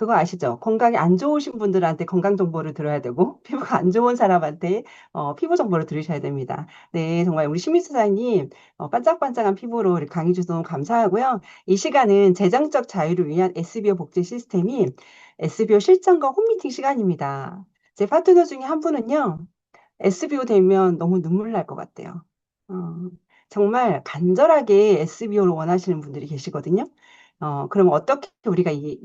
그거 아시죠? 건강이 안 좋으신 분들한테 건강 정보를 들어야 되고, 피부가 안 좋은 사람한테 피부 정보를 들으셔야 됩니다. 네, 정말 우리 심미수사님, 반짝반짝한 피부로 이렇게 강의 주셔서 너무 감사하고요. 이 시간은 재정적 자유를 위한 SBO 복지 시스템이 SBO 실전과 홈미팅 시간입니다. 제 파트너 중에 한 분은요, SBO 되면 너무 눈물 날 것 같대요. 어, 정말 간절하게 SBO를 원하시는 분들이 계시거든요. 그럼 어떻게 우리가 이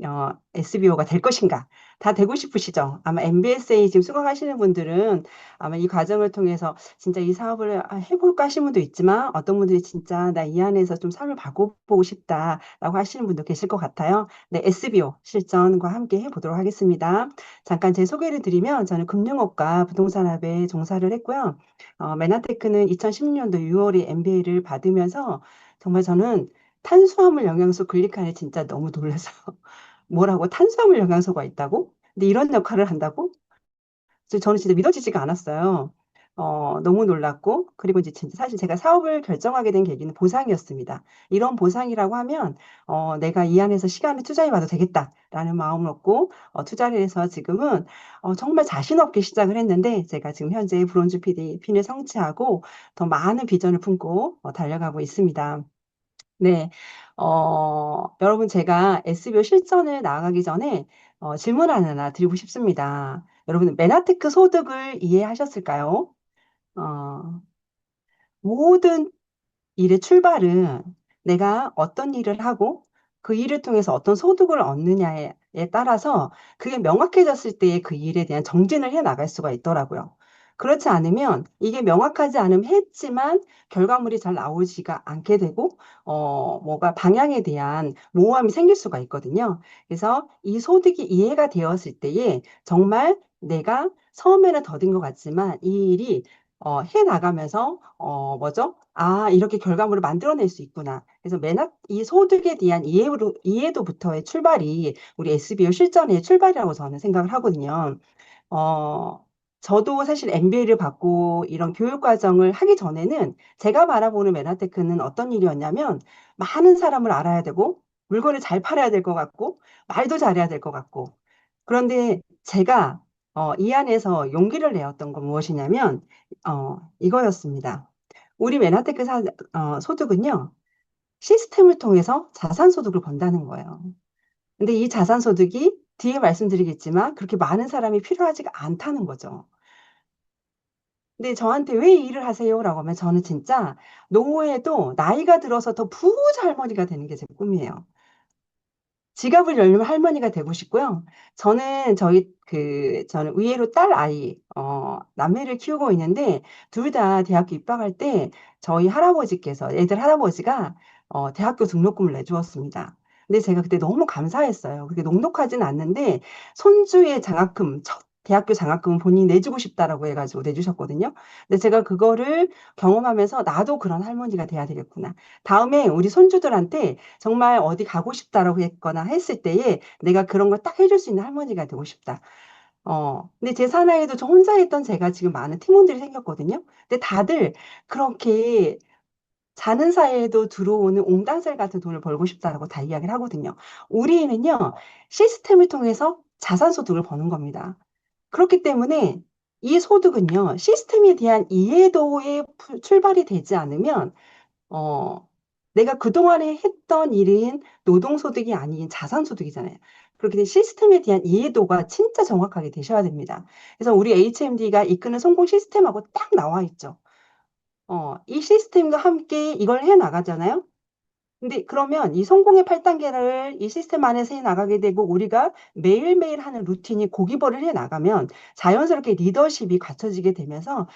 SBO가 될 것인가? 다 되고 싶으시죠? 아마 MBSA 지금 수강하시는 분들은 아마 이 과정을 통해서 진짜 이 사업을 해볼까 하시는 분도 있지만 어떤 분들이 진짜 나 이 안에서 좀 삶을 바꿔보고 싶다라고 하시는 분도 계실 것 같아요. 네, SBO 실전과 함께 해보도록 하겠습니다. 잠깐 제 소개를 드리면 저는 금융업과 부동산업에 종사를 했고요. 메나테크는 2016년도 6월에 MBA를 받으면서 정말 저는 탄수화물 영양소 글리칸에 진짜 너무 놀라서 뭐라고 탄수화물 영양소가 있다고? 근데 이런 역할을 한다고? 그래서 저는 진짜 믿어지지가 않았어요. 너무 놀랐고, 그리고 이제 진짜 사실 제가 사업을 결정하게 된 계기는 보상이었습니다. 이런 보상이라고 하면, 내가 이 안에서 시간을 투자해봐도 되겠다라는 마음을 먹고, 투자를 해서 지금은, 정말 자신 없게 시작을 했는데, 제가 지금 현재 브론즈 PD핀을 성취하고, 더 많은 비전을 품고, 달려가고 있습니다. 네. 여러분, 제가 SBO 실전을 나아가기 전에 질문 하나 드리고 싶습니다. 여러분, 메나테크 소득을 이해하셨을까요? 어, 모든 일의 출발은 내가 어떤 일을 하고 그 일을 통해서 어떤 소득을 얻느냐에 따라서 그게 명확해졌을 때에 그 일에 대한 정진을 해 나갈 수가 있더라고요. 그렇지 않으면 이게 명확하지 않으면 했지만 결과물이 잘 나오지가 않게 되고 뭐가 방향에 대한 모호함이 생길 수가 있거든요. 그래서 이 소득이 이해가 되었을 때에 정말 내가 처음에는 더딘 것 같지만 이 일이 해 나가면서 뭐죠? 아, 이렇게 결과물을 만들어낼 수 있구나. 그래서 이 소득에 대한 이해도부터의 출발이 우리 SBO 실전의 출발이라고 저는 생각을 하거든요. 어, 저도 사실 MBA를 받고 이런 교육 과정을 하기 전에는 제가 바라보는 메나테크는 어떤 일이었냐면 많은 사람을 알아야 되고 물건을 잘 팔아야 될 것 같고 말도 잘해야 될 것 같고 그런데 제가 이 안에서 용기를 내었던 건 무엇이냐면 이거였습니다. 우리 메나테크 소득은요, 시스템을 통해서 자산소득을 번다는 거예요. 근데 이 자산소득이 뒤에 말씀드리겠지만 그렇게 많은 사람이 필요하지가 않다는 거죠. 근데 저한테 왜 이 일을 하세요? 라고 하면 저는 진짜 노후에도 나이가 들어서 더 부자 할머니가 되는 게 제 꿈이에요. 지갑을 열면 할머니가 되고 싶고요. 저는 의외로 딸 아이, 남매를 키우고 있는데, 둘 다 대학교 입학할 때, 저희 할아버지께서, 애들 할아버지가, 대학교 등록금을 내주었습니다. 근데 제가 그때 너무 감사했어요. 그게 녹록하진 않는데, 손주의 첫 대학교 장학금은 본인이 내주고 싶다라고 해가지고 내주셨거든요. 근데 제가 그거를 경험하면서 나도 그런 할머니가 돼야 되겠구나. 다음에 우리 손주들한테 정말 어디 가고 싶다라고 했거나 했을 때에 내가 그런 걸 딱 해줄 수 있는 할머니가 되고 싶다. 근데 제 사나이도 저 혼자 했던 제가 지금 많은 팀원들이 생겼거든요. 근데 다들 그렇게 자는 사이에도 들어오는 옹단살 같은 돈을 벌고 싶다라고 다 이야기를 하거든요. 우리는요, 시스템을 통해서 자산소득을 버는 겁니다. 그렇기 때문에 이 소득은요, 시스템에 대한 이해도에 출발이 되지 않으면 어, 내가 그동안에 했던 일인 노동소득이 아닌 자산소득이잖아요. 그렇게 된 시스템에 대한 이해도가 진짜 정확하게 되셔야 됩니다. 그래서 우리 HMD가 이끄는 성공 시스템하고 딱 나와 있죠. 이 시스템과 함께 이걸 해 나가잖아요. 근데 그러면 이 성공의 8단계를 이 시스템 안에서 해 나가게 되고 우리가 매일매일 하는 루틴이 고기벌을 해 나가면 자연스럽게 리더십이 갖춰지게 되면서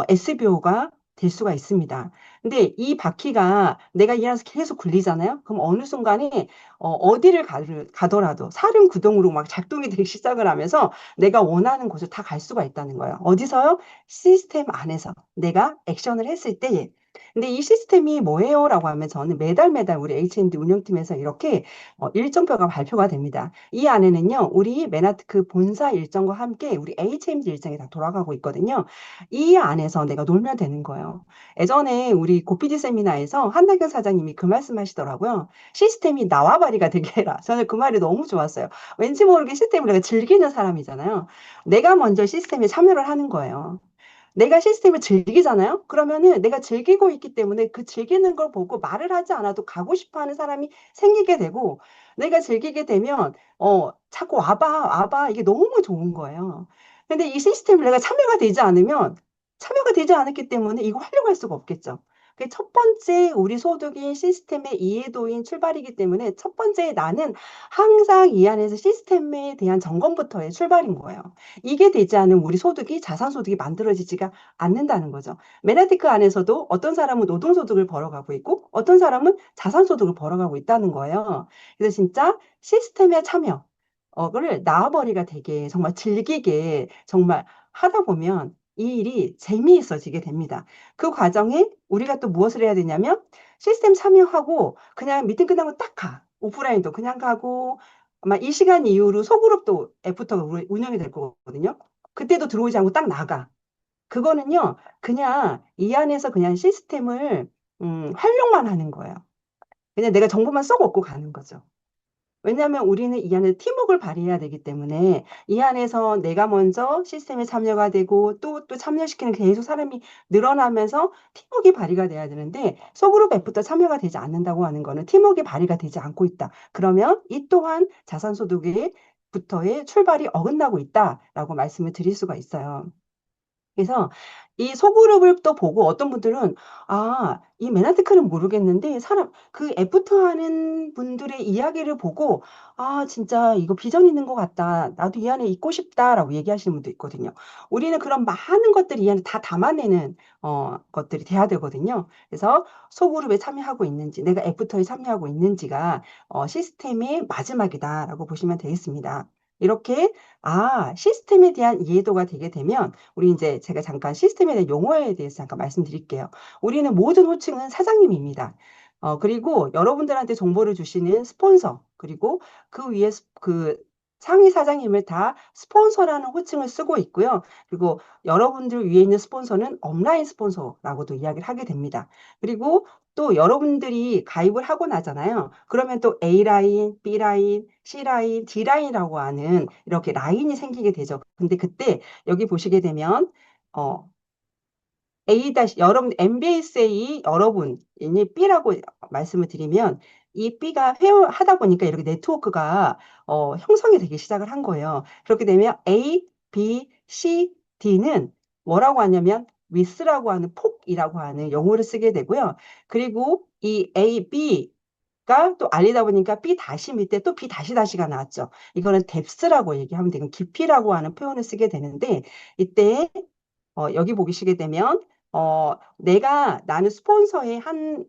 SBO가 될 수가 있습니다. 근데 이 바퀴가 내가 이 안에서 계속 굴리잖아요. 그럼 어느 순간에 어디를 가더라도 사륜구동으로 막 작동이 되기 시작을 하면서 내가 원하는 곳을 다 갈 수가 있다는 거예요. 어디서요? 시스템 안에서 내가 액션을 했을 때 근데 이 시스템이 뭐예요? 라고 하면 저는 매달 매달 우리 H&D 운영팀에서 이렇게 일정표가 발표가 됩니다. 이 안에는요, 우리 맨하트크 본사 일정과 함께 우리 H&D 일정이 다 돌아가고 있거든요. 이 안에서 내가 놀면 되는 거예요. 예전에 우리 고피디 세미나에서 한나경 사장님이 그 말씀 하시더라고요. 시스템이 나와 바리가 되게 해라. 저는 그 말이 너무 좋았어요. 왠지 모르게 시스템을 내가 즐기는 사람이잖아요. 내가 먼저 시스템에 참여를 하는 거예요. 내가 시스템을 즐기잖아요? 그러면은 내가 즐기고 있기 때문에 그 즐기는 걸 보고 말을 하지 않아도 가고 싶어 하는 사람이 생기게 되고, 내가 즐기게 되면, 자꾸 와봐, 와봐. 이게 너무 좋은 거예요. 근데 이 시스템을 내가 참여가 되지 않으면, 참여가 되지 않았기 때문에 이거 하려고 할 수가 없겠죠. 그게 첫 번째 우리 소득인 시스템의 이해도인 출발이기 때문에 첫 번째 나는 항상 이 안에서 시스템에 대한 점검부터의 출발인 거예요. 이게 되지 않으면 우리 소득이 자산소득이 만들어지지가 않는다는 거죠. 메나티크 안에서도 어떤 사람은 노동소득을 벌어가고 있고 어떤 사람은 자산소득을 벌어가고 있다는 거예요. 그래서 진짜 시스템에 참여, 를 나와버리가 되게 정말 즐기게 정말 하다 보면 이 일이 재미있어지게 됩니다. 그 과정에 우리가 또 무엇을 해야 되냐면 시스템 참여하고 그냥 미팅 끝나고 딱 가. 오프라인도 그냥 가고 아마 이 시간 이후로 소그룹도 애프터가 운영이 될 거거든요. 그때도 들어오지 않고 딱 나가. 그거는요, 그냥 이 안에서 그냥 시스템을 활용만 하는 거예요. 그냥 내가 정보만 쏙 얻고 가는 거죠. 왜냐하면 우리는 이 안에 팀워크를 발휘해야 되기 때문에 이 안에서 내가 먼저 시스템에 참여가 되고 또 참여시키는 계속 사람이 늘어나면서 팀워크가 발휘가 돼야 되는데 소그룹 애프터 참여가 되지 않는다고 하는 거는 팀워크가 발휘가 되지 않고 있다. 그러면 이 또한 자산소득의 부터의 출발이 어긋나고 있다라고 말씀을 드릴 수가 있어요. 그래서 이 소그룹을 또 보고 어떤 분들은 이 맨하트크는 모르겠는데 사람 그 애프터 하는 분들의 이야기를 보고 진짜 이거 비전 있는 것 같다. 나도 이 안에 있고 싶다라고 얘기하시는 분도 있거든요. 우리는 그런 많은 것들이 이 안에 다 담아내는 것들이 돼야 되거든요. 그래서 소그룹에 참여하고 있는지, 내가 애프터에 참여하고 있는지가 시스템의 마지막이다라고 보시면 되겠습니다. 이렇게 시스템에 대한 이해도가 되게 되면 우리 이제 제가 잠깐 시스템에 대한 용어에 대해서 잠깐 말씀드릴게요. 우리는 모든 호칭은 사장님입니다. 그리고 여러분들한테 정보를 주시는 스폰서, 그리고 그 위에 그 상위 사장님을 다 스폰서라는 호칭을 쓰고 있고요. 그리고 여러분들 위에 있는 스폰서는 업라인 스폰서라고도 이야기를 하게 됩니다. 그리고 또 여러분들이 가입을 하고 나잖아요. 그러면 또 A라인, B라인, C라인, D라인이라고 하는 이렇게 라인이 생기게 되죠. 근데 그때 여기 보시게 되면 어, A 다시 여러분 MBSA 여러분이 B라고 말씀을 드리면 이 B가 회원하다 보니까 이렇게 네트워크가 형성이 되기 시작을 한 거예요. 그렇게 되면 A, B, C, D는 뭐라고 하냐면 with라고 하는 폭이라고 하는 용어를 쓰게 되고요. 그리고 이 A, B가 또 알리다 보니까 B 다시 밑에 또 B 다시 다시가 나왔죠. 이거는 depth라고 얘기하면 되고 깊이라고 하는 표현을 쓰게 되는데 이때 여기 보시게 되면 나는 스폰서의 한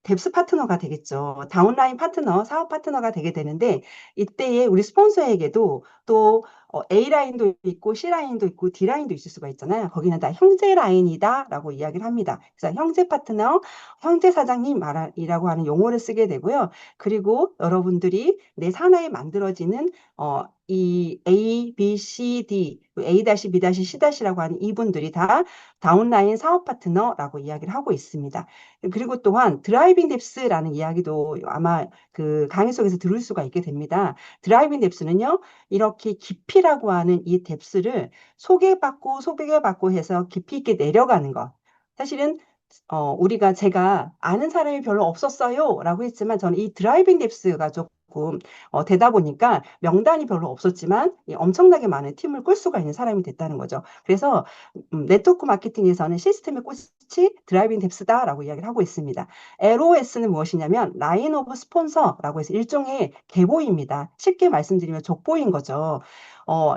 뎁스 파트너가 되겠죠. 다운라인 파트너, 사업 파트너가 되게 되는데 이때에 우리 스폰서에게도 또 A라인도 있고 C라인도 있고 D라인도 있을 수가 있잖아요. 거기는 다 형제 라인이다라고 이야기를 합니다. 그래서 형제 파트너, 형제 사장님이라고 하는 용어를 쓰게 되고요. 그리고 여러분들이 내 산하에 만들어지는 이 A, B, C, D, A-B-C-C라고 하는 이분들이 다 다운라인 사업 파트너라고 이야기를 하고 있습니다. 그리고 또한 드라이빙 뎁스라는 이야기도 아마 그 강의 속에서 들을 수가 있게 됩니다. 드라이빙 뎁스는요, 이렇게 깊이라고 하는 이 뎁스를 소개받고 해서 깊이 있게 내려가는 것. 사실은 제가 아는 사람이 별로 없었어요라고 했지만 저는 이 드라이빙 뎁스가 조금 되다 보니까 명단이 별로 없었지만 엄청나게 많은 팀을 꿀 수가 있는 사람이 됐다는 거죠. 그래서 네트워크 마케팅에서는 시스템의 꽃이 드라이빙 뎁스다라고 이야기를 하고 있습니다. LOS는 무엇이냐면 라인 오브 스폰서라고 해서 일종의 계보입니다. 쉽게 말씀드리면 족보인 거죠.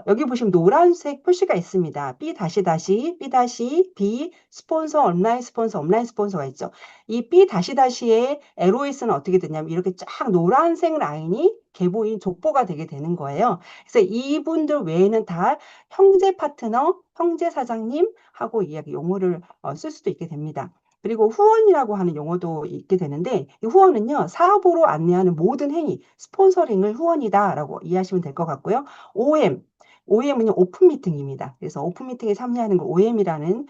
여기 보시면 노란색 표시가 있습니다. B 다시 다시 B 다시 B 스폰서 업라인 스폰서가 있죠. 이 B 다시 다시의 LOS는 어떻게 되냐면 이렇게 쫙 노란색 라인이 계보인 족보가 되게 되는 거예요. 그래서 이분들 외에는 다 형제 파트너, 형제 사장님 하고 이야기 용어를 쓸 수도 있게 됩니다. 그리고 후원이라고 하는 용어도 있게 되는데 이 후원은요 사업으로 안내하는 모든 행위, 스폰서링을 후원이다라고 이해하시면 될 것 같고요. OM, OM은요 오픈 미팅입니다. 그래서 오픈 미팅에 참여하는 걸 OM이라는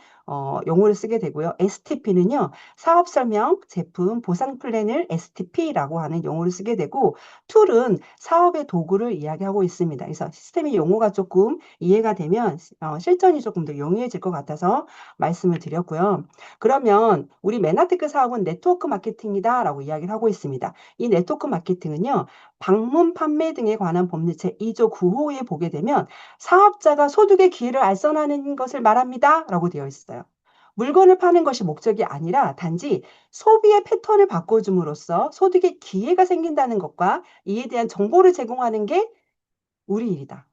용어를 쓰게 되고요. STP는요 사업 설명, 제품, 보상 플랜을 STP라고 하는 용어를 쓰게 되고 툴은 사업의 도구를 이야기하고 있습니다. 그래서 시스템의 용어가 조금 이해가 되면 실전이 조금 더 용이해질 것 같아서 말씀을 드렸고요. 그러면 우리 메나테크 사업은 네트워크 마케팅이다라고 이야기를 하고 있습니다. 이 네트워크 마케팅은요. 방문 판매 등에 관한 법률 제2조 9호에 보게 되면 사업자가 소득의 기회를 알선하는 것을 말합니다라고 되어 있어요. 물건을 파는 것이 목적이 아니라 단지 소비의 패턴을 바꿔줌으로써 소득의 기회가 생긴다는 것과 이에 대한 정보를 제공하는 게 우리 일이다.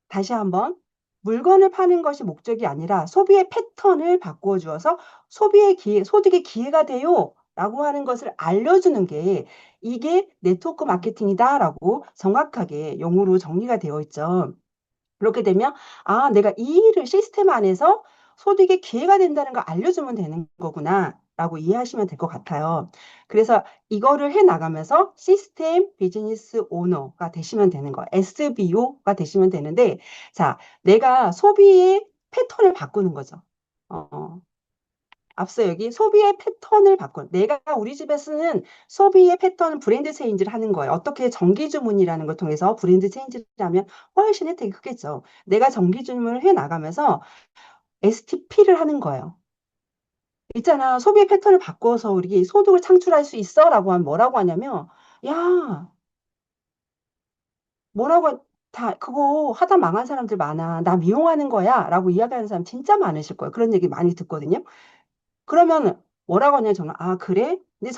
다시 한번 물건을 파는 것이 목적이 아니라 소비의 패턴을 바꾸어 주어서 소비의 기회, 소득의 기회가 돼요. 라고 하는 것을 알려주는 게 이게 네트워크 마케팅이다라고 정확하게 용어로 정리가 되어 있죠. 그렇게 되면 아, 내가 이 일을 시스템 안에서 소득의 기회가 된다는 걸 알려주면 되는 거구나. 라고 이해하시면 될 것 같아요. 그래서 이거를 해 나가면서 시스템 비즈니스 오너가 되시면 되는 거예요. SBO가 되시면 되는데, 자, 내가 소비의 패턴을 바꾸는 거죠. 어, 앞서 여기 소비의 패턴을 바꾼 내가 우리 집에 쓰는 소비의 패턴 브랜드 체인지를 하는 거예요. 어떻게 정기 주문이라는 걸 통해서 브랜드 체인지를 하면 훨씬 혜택이 크겠죠. 내가 정기 주문을 해 나가면서 STP를 하는 거예요. 있잖아. 소비의 패턴을 바꿔서 우리 소득을 창출할 수 있어라고 하면 뭐라고 하냐면 야, 다 그거 하다 망한 사람들 많아. 나 미용하는 거야라고 이야기하는 사람 진짜 많으실 거예요. 그런 얘기 많이 듣거든요. 그러면 뭐라고 하냐면 저는 아, 그래? 근데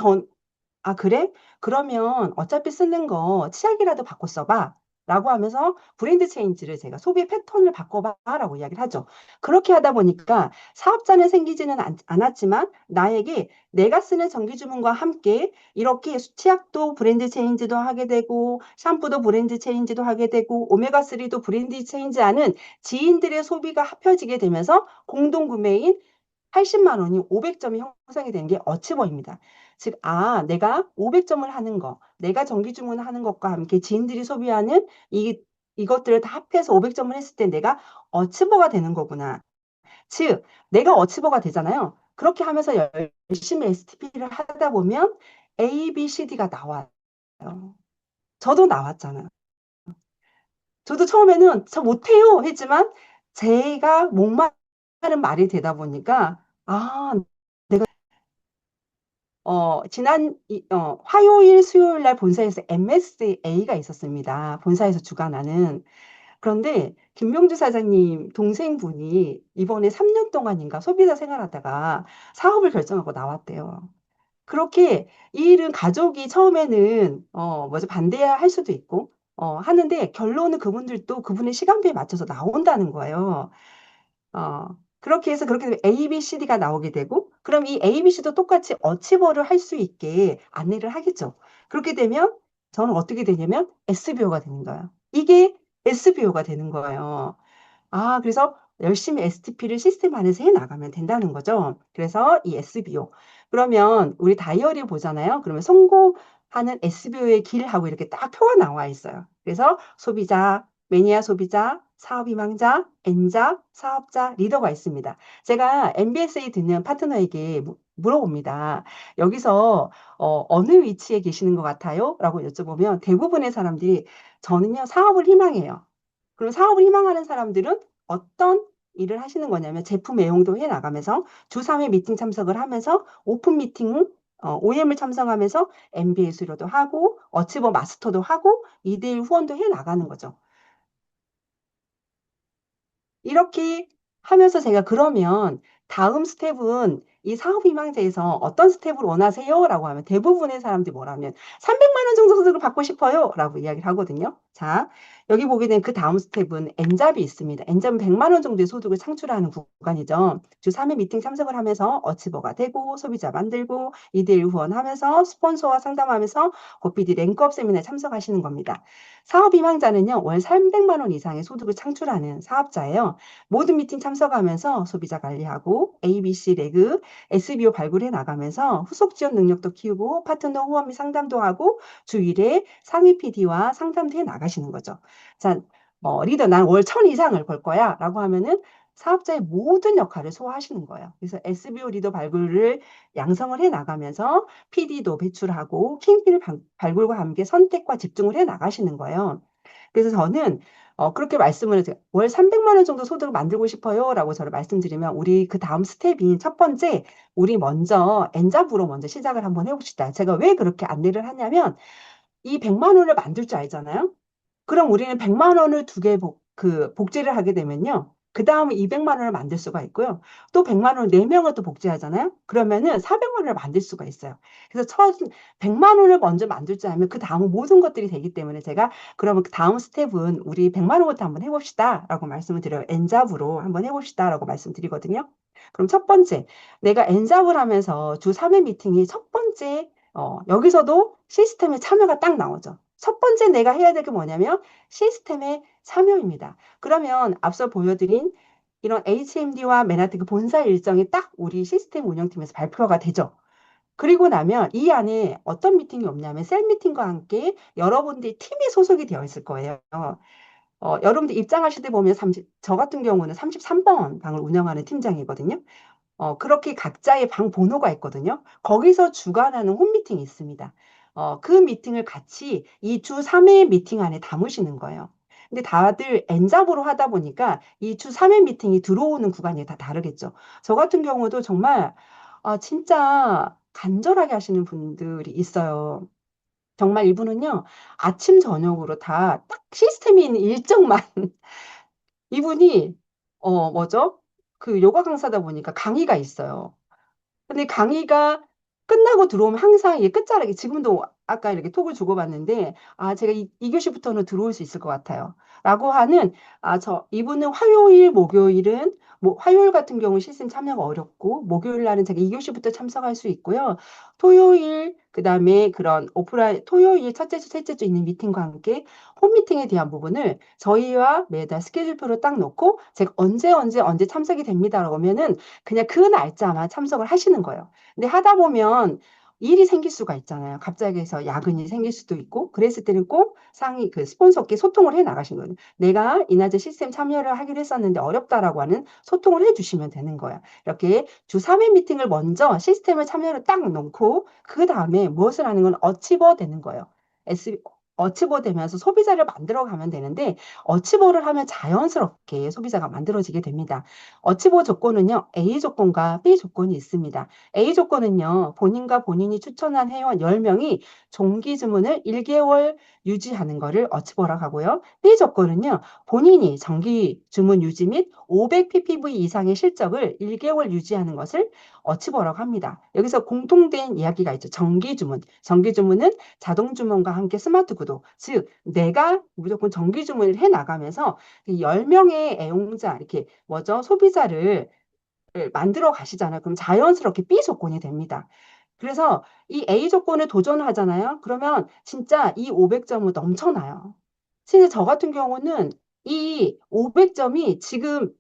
아, 그래? 그러면 어차피 쓰는 거 치약이라도 바꿔 써봐. 라고 하면서 브랜드 체인지를 제가 소비 패턴을 바꿔봐. 라고 이야기를 하죠. 그렇게 하다 보니까 사업자는 생기지는 않았지만 나에게 내가 쓰는 정기 주문과 함께 이렇게 치약도 브랜드 체인지도 하게 되고 샴푸도 브랜드 체인지도 하게 되고 오메가3도 브랜드 체인지하는 지인들의 소비가 합혀지게 되면서 공동 구매인 80만 원이 500점이 형성이 되는 게 어치버입니다. 즉, 아, 내가 500점을 하는 거, 내가 정기 주문하는 것과 함께 지인들이 소비하는 이것들을 다 합해서 500점을 했을 때 내가 어치버가 되는 거구나. 즉, 내가 어치버가 되잖아요. 그렇게 하면서 열심히 STP를 하다 보면 A, B, C, D가 나와요. 저도 나왔잖아요. 저도 처음에는 저 못해요 했지만 제가 목마른 말이 되다 보니까 아, 화요일, 수요일 날 본사에서 MSA가 있었습니다. 본사에서 주관하는. 그런데 김명주 사장님 동생분이 이번에 3년 동안인가 소비자 생활하다가 사업을 결정하고 나왔대요. 그렇게 이 일은 가족이 처음에는 뭐죠 반대할 수도 있고 하는데 결론은 그분들도 그분의 시간표에 맞춰서 나온다는 거예요. 그렇게 해서 그렇게 되면 A, B, C, D가 나오게 되고, 그럼 이 A, B, C도 똑같이 어치버를 할 수 있게 안내를 하겠죠. 그렇게 되면 저는 어떻게 되냐면 SBO가 되는 거예요. 이게 SBO가 되는 거예요. 아, 그래서 열심히 STP를 시스템 안에서 해 나가면 된다는 거죠. 그래서 이 SBO. 그러면 우리 다이어리 보잖아요. 그러면 성공하는 SBO의 길하고 이렇게 딱 표가 나와 있어요. 그래서 소비자, 매니아 소비자, 사업 희망자, N자, 사업자, 리더가 있습니다. 제가 MBSA 듣는 파트너에게 물어봅니다. 여기서 어느 위치에 계시는 것 같아요? 라고 여쭤보면 대부분의 사람들이 저는요, 사업을 희망해요. 그럼 사업을 희망하는 사람들은 어떤 일을 하시는 거냐면 제품 애용도 해 나가면서 주 3회 미팅 참석을 하면서 오픈 미팅 OM을 참석하면서 MBA 수료도 하고 어치버 마스터도 하고 2대1 후원도 해 나가는 거죠. 이렇게 하면서 제가 그러면 다음 스텝은 이 사업 희망자에서 어떤 스텝을 원하세요? 라고 하면 대부분의 사람들이 뭐라면 300만 원 정도 소득을 받고 싶어요. 라고 이야기를 하거든요. 자, 여기 보게 된 그 다음 스텝은 엔잡이 있습니다. 엔잡은 100만 원 정도의 소득을 창출하는 구간이죠. 주 3회 미팅 참석을 하면서 어치버가 되고 소비자 만들고 2대1 후원하면서 스폰서와 상담하면서 고PD 랭크업 세미나에 참석하시는 겁니다. 사업 희망자는요, 월 300만 원 이상의 소득을 창출하는 사업자예요. 모든 미팅 참석하면서 소비자 관리하고 ABC 레그, SBO 발굴해 나가면서 후속 지원 능력도 키우고 파트너 후원 및 상담도 하고 주 1회 상위 PD와 상담도 해 나가시는 거죠. 자, 리더 난 월 1000 이상을 벌 거야 라고 하면은 사업자의 모든 역할을 소화하시는 거예요. 그래서 SBO 리더 발굴을 양성을 해 나가면서 PD도 배출하고 킹필 발굴과 함께 선택과 집중을 해 나가시는 거예요. 그래서 저는 그렇게 말씀을 해서 월 300만 원 정도 소득을 만들고 싶어요 라고 저를 말씀드리면 우리 그 다음 스텝인 첫 번째 우리 먼저 엔잡으로 먼저 시작을 한번 해봅시다. 제가 왜 그렇게 안내를 하냐면 이 100만 원을 만들 줄 알잖아요. 그럼 우리는 100만 원을 두 개 복제를 하게 되면요. 그 다음에 200만 원을 만들 수가 있고요. 또 100만 원을 4명을 또 복제하잖아요. 그러면은 400만 원을 만들 수가 있어요. 그래서 100만 원을 먼저 만들자 하면 그 다음은 모든 것들이 되기 때문에 제가 그러면 그 다음 스텝은 우리 100만 원부터 한번 해봅시다. 라고 말씀을 드려요. 엔잡으로 한번 해봅시다. 라고 말씀드리거든요. 그럼 첫 번째, 내가 엔잡을 하면서 주 3회 미팅이 첫 번째, 여기서도 시스템에 참여가 딱 나오죠. 첫 번째 내가 해야 될 게 뭐냐면 시스템의 참여입니다. 그러면 앞서 보여드린 이런 HMD와 맨하튼 본사 일정이 딱 우리 시스템 운영팀에서 발표가 되죠. 그리고 나면 이 안에 어떤 미팅이 없냐면 셀 미팅과 함께 여러분들이 팀이 소속이 되어 있을 거예요. 여러분들 입장하실 때 보면 저 같은 경우는 33번 방을 운영하는 팀장이거든요. 그렇게 각자의 방 번호가 있거든요. 거기서 주관하는 홈미팅이 있습니다. 그 미팅을 같이 이 주 3회 미팅 안에 담으시는 거예요. 근데 다들 엔잡으로 하다 보니까 이 주 3회 미팅이 들어오는 구간이 다 다르겠죠. 저 같은 경우도 정말 진짜 간절하게 하시는 분들이 있어요. 정말 이분은요, 아침, 저녁으로 다 딱 시스템이 있는 일정만 이분이 뭐죠? 그 요가 강사다 보니까 강의가 있어요. 근데 강의가 끝나고 들어오면 항상 이게 끝자락에 지금도 아까 이렇게 톡을 주고받는데 제가 이 교시부터는 들어올 수 있을 것 같아요. 라고 하는 이분은 화요일, 목요일은 화요일 같은 경우 시스템 참여가 어렵고 목요일 날은 제가 2교시부터 참석할 수 있고요. 토요일 그다음에 그런 오프라인 토요일 첫째 주, 셋째 주 있는 미팅과 함께 홈 미팅에 대한 부분을 저희와 매달 스케줄표를 딱 놓고 제가 언제 참석이 됩니다라고 하면은 그냥 그 날짜만 참석을 하시는 거예요. 근데 하다 보면 일이 생길 수가 있잖아요. 갑자기 해서 야근이 생길 수도 있고, 그랬을 때는 꼭 상위 그 스폰서께 소통을 해 나가신 거예요. 내가 이날제 시스템 참여를 하기로 했었는데 어렵다라고 하는 소통을 해 주시면 되는 거예요. 이렇게 주 3회 미팅을 먼저 시스템을 참여를 딱 놓고, 그 다음에 무엇을 하는 건 어치버 되는 거예요. 어치버 되면서 소비자를 만들어 가면 되는데, 어치버를 하면 자연스럽게 소비자가 만들어지게 됩니다. 어치버 조건은요, A 조건과 B 조건이 있습니다. A 조건은요, 본인과 본인이 추천한 회원 10명이 정기 주문을 1개월 유지하는 것을 어치버라고 하고요. B 조건은요, 본인이 정기 주문 유지 및 500ppv 이상의 실적을 1개월 유지하는 것을 어치버라고 합니다. 여기서 공통된 이야기가 있죠. 정기 주문. 정기 주문은 자동 주문과 함께 스마트 구독. 즉, 내가 무조건 정기 주문을 해 나가면서 10명의 애용자, 이렇게 뭐죠? 소비자를 만들어 가시잖아요. 그럼 자연스럽게 B 조건이 됩니다. 그래서 이 A 조건을 도전하잖아요. 그러면 진짜 이 500점은 넘쳐나요. 진짜 저 같은 경우는 이 500점이 지금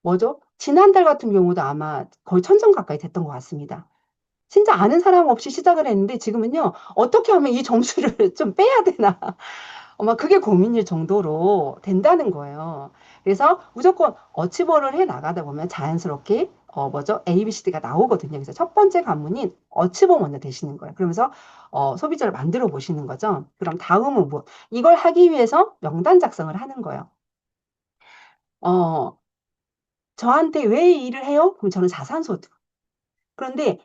뭐죠? 지난달 같은 경우도 아마 거의 1000점 가까이 됐던 것 같습니다. 진짜 아는 사람 없이 시작을 했는데 지금은요, 어떻게 하면 이 점수를 좀 빼야 되나. 막 그게 고민일 정도로 된다는 거예요. 그래서 무조건 어치버를 해 나가다 보면 자연스럽게 뭐죠? ABCD가 나오거든요. 그래서 첫 번째 관문인 어치버 먼저 되시는 거예요. 그러면서 소비자를 만들어 보시는 거죠. 그럼 다음은 뭐 이걸 하기 위해서 명단 작성을 하는 거예요. 어, 저한테 왜 이 일을 해요? 그럼 저는 자산소득. 그런데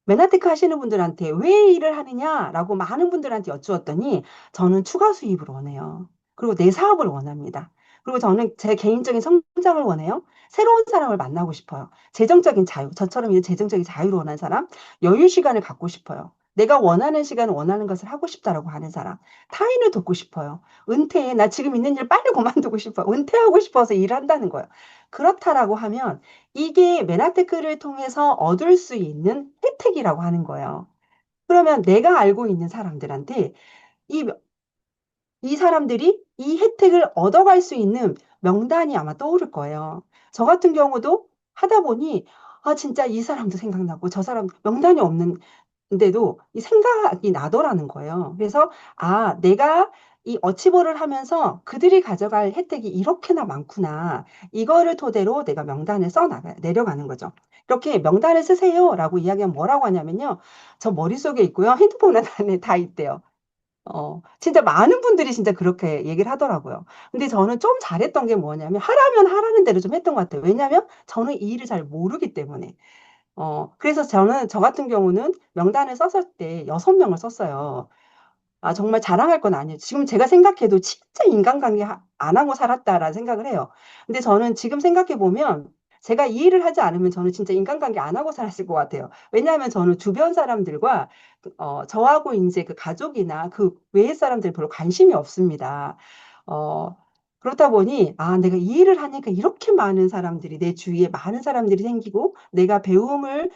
맨하테크 하시는 분들한테 왜 일을 하느냐라고 많은 분들한테 여쭈었더니 저는 추가 수입을 원해요. 그리고 내 사업을 원합니다. 그리고 저는 제 개인적인 성장을 원해요. 새로운 사람을 만나고 싶어요. 재정적인 자유, 저처럼 이제 재정적인 자유를 원하는 사람, 여유 시간을 갖고 싶어요. 내가 원하는 시간 원하는 것을 하고 싶다라고 하는 사람. 타인을 돕고 싶어요. 은퇴해. 나 지금 있는 일 빨리 그만두고 싶어. 은퇴하고 싶어서 일을 한다는 거예요. 그렇다라고 하면 이게 메나테크를 통해서 얻을 수 있는 혜택이라고 하는 거예요. 그러면 내가 알고 있는 사람들한테 이 이 사람들이 이 혜택을 얻어갈 수 있는 명단이 아마 떠오를 거예요. 저 같은 경우도 하다 보니, 아, 진짜 이 사람도 생각나고 저 사람 명단이 없는데도 이 생각이 나더라는 거예요. 그래서, 아, 내가 이 어치버를 하면서 그들이 가져갈 혜택이 이렇게나 많구나. 이거를 토대로 내가 명단을 내려가는 거죠. 이렇게 명단을 쓰세요라고 이야기하면 뭐라고 하냐면요. 저 머릿속에 있고요. 핸드폰 안에 다 있대요. 진짜 많은 분들이 진짜 그렇게 얘기를 하더라고요. 근데 저는 좀 잘했던 게 뭐냐면, 하라면 하라는 대로 좀 했던 것 같아요. 왜냐면 저는 이 일을 잘 모르기 때문에. 그래서 저 같은 경우는 명단을 썼을 때 6명을 썼어요. 아, 정말 자랑할 건 아니에요. 지금 제가 생각해도 진짜 인간관계 안 하고 살았다라는 생각을 해요. 근데 저는 지금 생각해 보면 제가 이 일을 하지 않으면 저는 진짜 인간관계 안 하고 살았을 것 같아요. 왜냐하면 저는 주변 사람들과 저하고 이제 그 가족이나 그 외의 사람들 별로 관심이 없습니다. 어, 그렇다 보니, 아, 내가 이 일을 하니까 이렇게 많은 사람들이, 내 주위에 많은 사람들이 생기고, 내가 배움을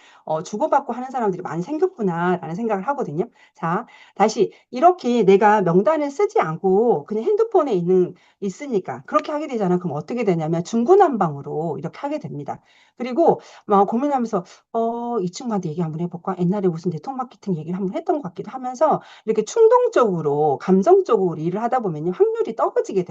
주고받고 하는 사람들이 많이 생겼구나라는 생각을 하거든요. 자, 다시 이렇게 내가 명단을 쓰지 않고 그냥 핸드폰에 있으니까 그렇게 하게 되잖아. 그럼 어떻게 되냐면 중구난방으로 이렇게 하게 됩니다. 그리고 막 고민하면서 이 친구한테 얘기 한번 해볼까? 옛날에 무슨 네트워크 마케팅 얘기를 한번 했던 것 같기도 하면서 이렇게 충동적으로 감정적으로 일을 하다 보면 확률이 떨어지게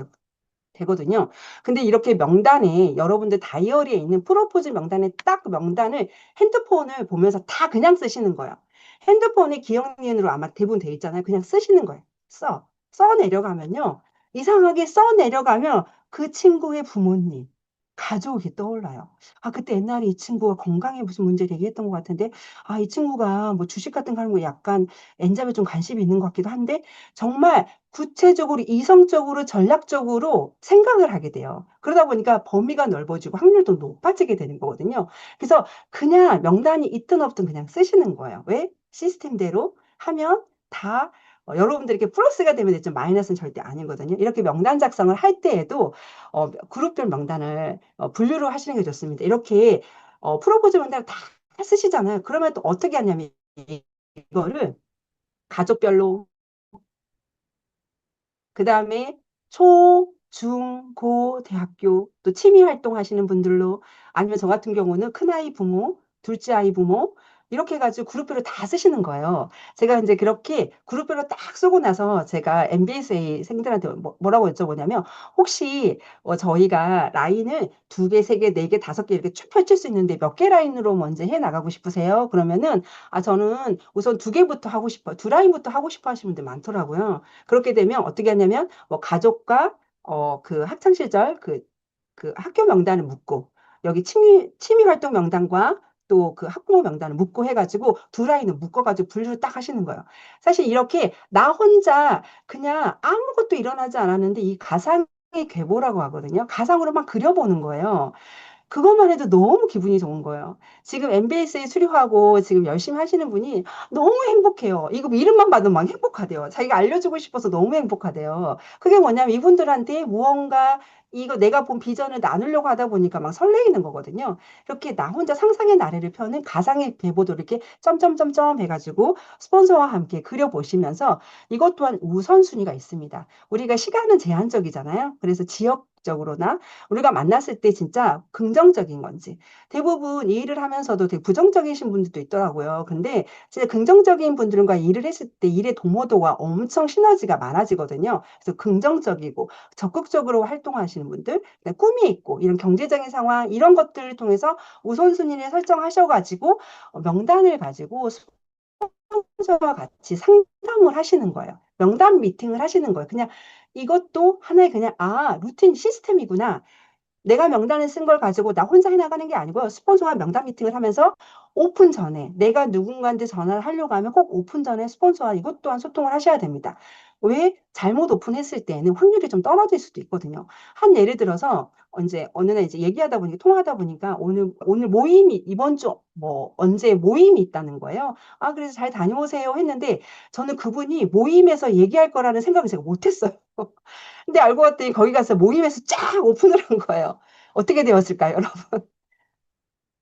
되거든요. 근데 이렇게 명단에 여러분들 다이어리에 있는 프로포즈 명단에 딱 명단을 핸드폰을 보면서 다 그냥 쓰시는 거예요. 핸드폰이 기억 니은으로 아마 대부분 돼 있잖아요. 그냥 쓰시는 거예요. 써 내려가면요. 이상하게 써 내려가면 그 친구의 부모님, 가족이 떠올라요. 아, 그때 옛날에 이 친구가 건강에 무슨 문제를 얘기했던 것 같은데, 아, 이 친구가 뭐 주식 같은 거 하는 거 약간 엔잡에 좀 관심이 있는 것 같기도 한데, 정말 구체적으로 이성적으로 전략적으로 생각을 하게 돼요. 그러다 보니까 범위가 넓어지고 확률도 높아지게 되는 거거든요. 그래서 그냥 명단이 있든 없든 그냥 쓰시는 거예요. 왜? 시스템대로 하면 다 여러분들에게 플러스가 되면 되죠. 마이너스는 절대 아니거든요. 이렇게 명단 작성을 할 때에도 그룹별 명단을 분류를 하시는 게 좋습니다. 이렇게 프로포즈 명단을 다 쓰시잖아요. 그러면 또 어떻게 하냐면 이거를 가족별로 그 다음에 초, 중, 고, 대학교, 또 취미 활동하시는 분들로 아니면 저 같은 경우는 큰아이 부모, 둘째 아이 부모, 이렇게 해가지고 그룹별로 다 쓰시는 거예요. 제가 이제 그렇게 그룹별로 딱 쓰고 나서 제가 MBSA 생들한테 뭐라고 여쭤보냐면 혹시 저희가 라인을 두 개, 세 개, 네 개, 다섯 개 이렇게 쭉 펼칠 수 있는데 몇 개 라인으로 먼저 해 나가고 싶으세요? 그러면은 아, 저는 우선 두 개부터 하고 싶어요. 두 라인부터 하고 싶어 하시는 분들 많더라고요. 그렇게 되면 어떻게 하냐면 뭐 가족과 그 학창 시절 그 학교 명단을 묻고 여기 취미 활동 명단과 또 그 학부모 명단을 묶고 해가지고 두 라인을 묶어가지고 분류를 딱 하시는 거예요. 사실 이렇게 나 혼자 그냥 아무것도 일어나지 않았는데 이 가상의 궤보라고 하거든요. 가상으로만 그려보는 거예요. 그것만 해도 너무 기분이 좋은 거예요. 지금 MBS에 수료하고 지금 열심히 하시는 분이 너무 행복해요. 이거 이름만 봐도 막 행복하대요. 자기가 알려주고 싶어서 너무 행복하대요. 그게 뭐냐면 이분들한테 무언가 이거 내가 본 비전을 나누려고 하다 보니까 막 설레이는 거거든요. 이렇게 나 혼자 상상의 나래를 펴는 가상의 배보도 이렇게 점점점점 해가지고 스폰서와 함께 그려보시면서 이것 또한 우선순위가 있습니다. 우리가 시간은 제한적이잖아요. 그래서 지역적으로나 우리가 만났을 때 진짜 긍정적인 건지 대부분 이 일을 하면서도 되게 부정적이신 분들도 있더라고요. 근데 진짜 긍정적인 분들과 일을 했을 때 일의 동호도가 엄청 시너지가 많아지거든요. 그래서 긍정적이고 적극적으로 활동하시는 분들, 꿈이 있고 이런 경제적인 상황 이런 것들을 통해서 우선순위를 설정하셔가지고 명단을 가지고 스폰서와 같이 상담을 하시는 거예요. 명단 미팅을 하시는 거예요. 그냥 이것도 하나의 그냥 루틴 시스템이구나. 내가 명단을 쓴 걸 가지고 나 혼자 해나가는 게 아니고요. 스폰서와 명단 미팅을 하면서 오픈 전에 내가 누군가한테 전화를 하려고 하면 꼭 오픈 전에 스폰서와 이것 또한 소통을 하셔야 됩니다. 왜 잘못 오픈했을 때는 확률이 좀 떨어질 수도 있거든요. 한 예를 들어서 이제 어느 날 이제 얘기하다 보니까 통하다 보니까 오늘 모임이 이번 주 뭐 언제 모임이 있다는 거예요. 아 그래서 잘 다녀오세요 했는데 저는 그분이 모임에서 얘기할 거라는 생각을 제가 못했어요. 근데 알고 봤더니 거기 가서 모임에서 쫙 오픈을 한 거예요. 어떻게 되었을까요, 여러분?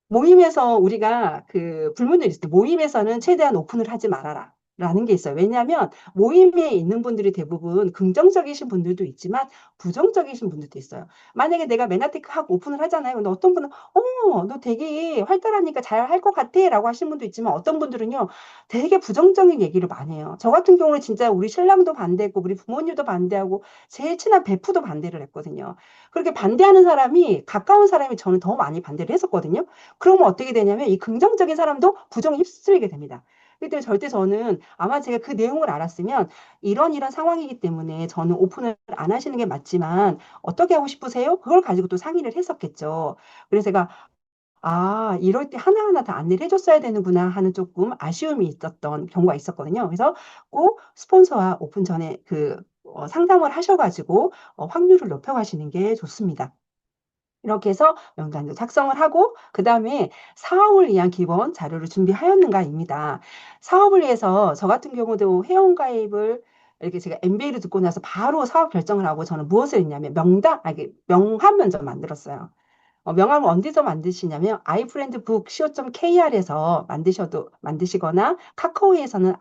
모임에서 우리가 그 불문율 있을 때 모임에서는 최대한 오픈을 하지 말아라. 라는 게 있어요. 왜냐하면 모임에 있는 분들이 대부분 긍정적이신 분들도 있지만 부정적이신 분들도 있어요. 만약에 내가 메나테크 하고 오픈을 하잖아요. 근데 어떤 분은 어머, 너 되게 활달하니까 잘 할 것 같아 라고 하시는 분도 있지만 어떤 분들은요 되게 부정적인 얘기를 많이 해요. 저 같은 경우는 진짜 우리 신랑도 반대했고 우리 부모님도 반대하고 제일 친한 베프도 반대를 했거든요. 그렇게 반대하는 사람이 가까운 사람이 저는 더 많이 반대를 했었거든요. 그러면 어떻게 되냐면 이 긍정적인 사람도 부정에 휩쓸리게 됩니다. 그렇기 때문에 절대 저는 아마 제가 그 내용을 알았으면 이런 상황이기 때문에 저는 오픈을 안 하시는 게 맞지만 어떻게 하고 싶으세요? 그걸 가지고 또 상의를 했었겠죠. 그래서 제가 아, 이럴 때 하나하나 다 안내를 해줬어야 되는구나 하는 조금 아쉬움이 있었던 경우가 있었거든요. 그래서 꼭 스폰서와 오픈 전에 상담을 하셔가지고 확률을 높여가시는 게 좋습니다. 이렇게 해서 명단도 작성을 하고 그다음에 사업을 위한 기본 자료를 준비하였는가입니다. 사업을 위해서 저 같은 경우도 회원가입을 이렇게 제가 MBA를 듣고 나서 바로 사업 결정을 하고 저는 무엇을 했냐면 명함 먼저 만들었어요. 명함을 어디서 만드시냐면 iFriendbook co.kr에서 만드시거나 카카오에서는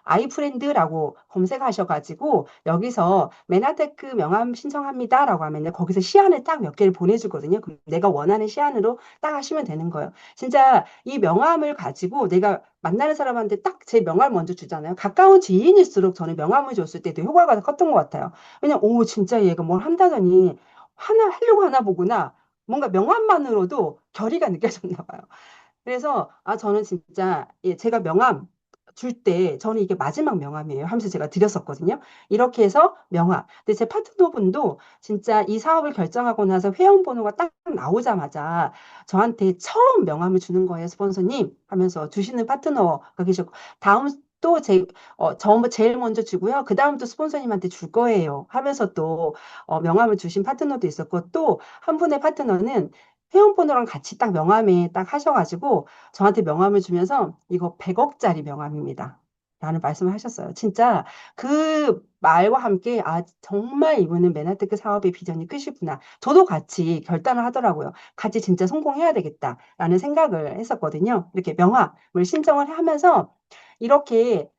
아이프렌드라고 검색하셔가지고 여기서 메나테크 명함 신청합니다라고 하면 거기서 시안을 딱 몇 개를 보내주거든요. 그럼 내가 원하는 시안으로 딱 하시면 되는 거예요. 진짜 이 명함을 가지고 내가 만나는 사람한테 딱 제 명함을 먼저 주잖아요. 가까운 지인일수록 저는 명함을 줬을 때도 효과가 더 컸던 것 같아요. 왜냐면 오 진짜 얘가 뭘 한다더니 하나 하려고 하나 보구나. 뭔가 명함만으로도 결의가 느껴졌나 봐요. 그래서 아 저는 진짜 예, 제가 명함 줄 때 저는 이게 마지막 명함이에요 하면서 제가 드렸었거든요. 이렇게 해서 명함. 근데 제 파트너분도 진짜 이 사업을 결정하고 나서 회원 번호가 딱 나오자마자 저한테 처음 명함을 주는 거예요, 스폰서님 하면서 주시는 파트너가 계셨고 다음 제일 먼저 주고요. 그 다음 또 스폰서님한테 줄 거예요. 하면서 또 명함을 주신 파트너도 있었고 또 한 분의 파트너는 회원번호랑 같이 딱 명함에 딱 하셔가지고 저한테 명함을 주면서 이거 100억짜리 명함입니다. 라는 말씀을 하셨어요. 진짜 그 말과 함께 아 정말 이분은 맨하테크 사업의 비전이 크시구나. 저도 같이 결단을 하더라고요. 같이 진짜 성공해야 되겠다라는 생각을 했었거든요. 이렇게 명함을 신청을 하면서 이렇게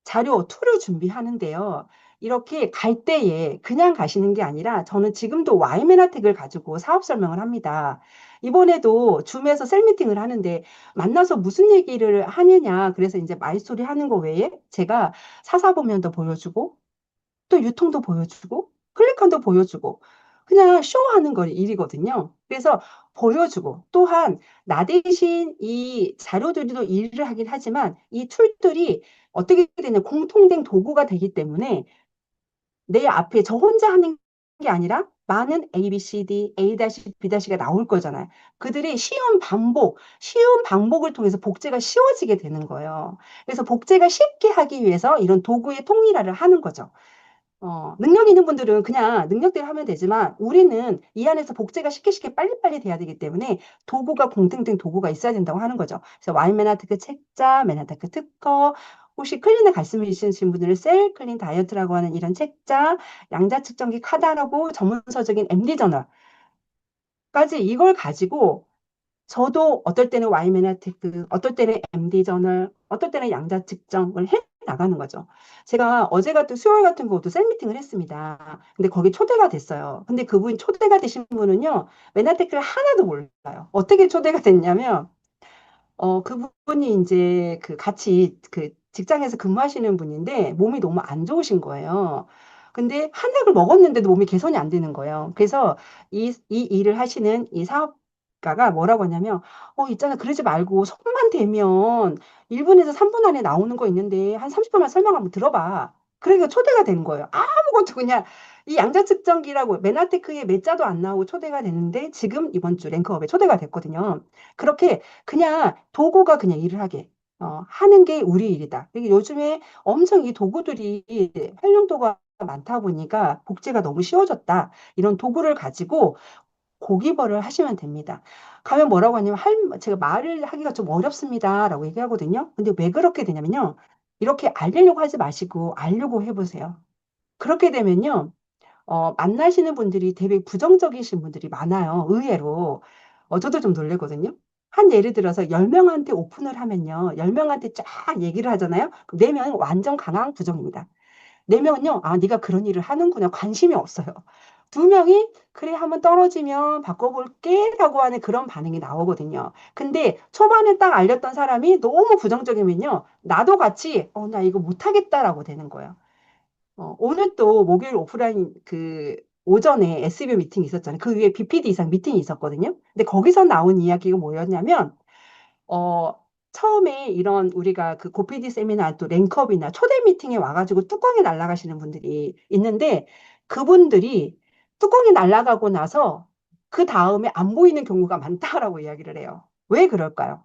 자료 툴을 준비하는데요. 이렇게 갈 때에 그냥 가시는 게 아니라 저는 지금도 와이메나텍을 가지고 사업 설명을 합니다. 이번에도 줌에서 셀미팅을 하는데 만나서 무슨 얘기를 하느냐. 그래서 이제 마이스토리 하는 거 외에 제가 사사보면도 보여주고 또 유통도 보여주고 클릭한도 보여주고 그냥 쇼하는 거 일이거든요. 그래서 보여주고 또한 나 대신 이 자료들도 일을 하긴 하지만 이 툴들이 어떻게 되냐 공통된 도구가 되기 때문에 내 앞에 저 혼자 하는 게 아니라 많은 A, B, C, D, A-B-가 나올 거잖아요. 그들이 쉬운 반복을 통해서 복제가 쉬워지게 되는 거예요. 그래서 복제가 쉽게 하기 위해서 이런 도구의 통일화를 하는 거죠. 능력 있는 분들은 그냥 능력대로 하면 되지만 우리는 이 안에서 복제가 쉽게 빨리빨리 돼야 되기 때문에 공통된 도구가 있어야 된다고 하는 거죠. 그래서 와인메나트크 책자, 메나테크 특허, 혹시 클린에 말씀 있으신 분들은 셀 클린 다이어트라고 하는 이런 책자, 양자 측정기 카다라고 전문서적인 MD 저널까지 이걸 가지고 저도 어떨 때는 와이메나티크, 어떨 때는 MD 저널, 어떨 때는 양자 측정을 해 나가는 거죠. 제가 어제 같은 수요일 같은 것도 셀 미팅을 했습니다. 근데 거기 초대가 됐어요. 근데 그분 초대가 되신 분은요, 메나테크를 하나도 몰라요. 어떻게 초대가 됐냐면, 그분이 이제 같이 직장에서 근무하시는 분인데 몸이 너무 안 좋으신 거예요. 근데 한 약을 먹었는데도 몸이 개선이 안 되는 거예요. 그래서 이 일을 하시는 이 사업가가 뭐라고 하냐면, 있잖아. 그러지 말고 손만 대면 1분에서 3분 안에 나오는 거 있는데 한 30분만 설명 한번 들어봐. 그러니까 초대가 된 거예요. 아무것도 그냥 이 양자 측정기라고 메나테크에 몇 자도 안 나오고 초대가 됐는데 지금 이번 주 랭크업에 초대가 됐거든요. 그렇게 그냥 도구가 그냥 일을 하게 하는 게 우리 일이다. 이게 요즘에 엄청 이 도구들이 활용도가 많다 보니까 복제가 너무 쉬워졌다. 이런 도구를 가지고 고기벌을 하시면 됩니다. 가면 뭐라고 하냐면 제가 말을 하기가 좀 어렵습니다라고 얘기하거든요. 근데 왜 그렇게 되냐면요. 이렇게 알리려고 하지 마시고 알려고 해보세요. 그렇게 되면요. 만나시는 분들이 되게 부정적이신 분들이 많아요. 의외로. 저도 좀 놀래거든요. 한 예를 들어서 10명한테 오픈을 하면요. 10명한테 쫙 얘기를 하잖아요. 그럼 4명은 완전 강한 부정입니다. 4명은요, 아, 네가 그런 일을 하는구나. 관심이 없어요. 2명이, 그래, 한번 떨어지면 바꿔볼게. 라고 하는 그런 반응이 나오거든요. 근데 초반에 딱 알렸던 사람이 너무 부정적이면요, 나도 같이, 나 이거 못하겠다라고 되는 거예요. 오늘 또 목요일 오프라인 오전에 SB 미팅이 있었잖아요. 그 위에 BPD 이상 미팅이 있었거든요. 근데 거기서 나온 이야기가 뭐였냐면, 어, 처음에 이런 우리가 그 고피디 세미나 또 랭컵이나 초대 미팅에 와가지고 뚜껑이 날아가시는 분들이 있는데 그분들이 뚜껑이 날아가고 나서 그 다음에 안 보이는 경우가 많다라고 이야기를 해요. 왜 그럴까요?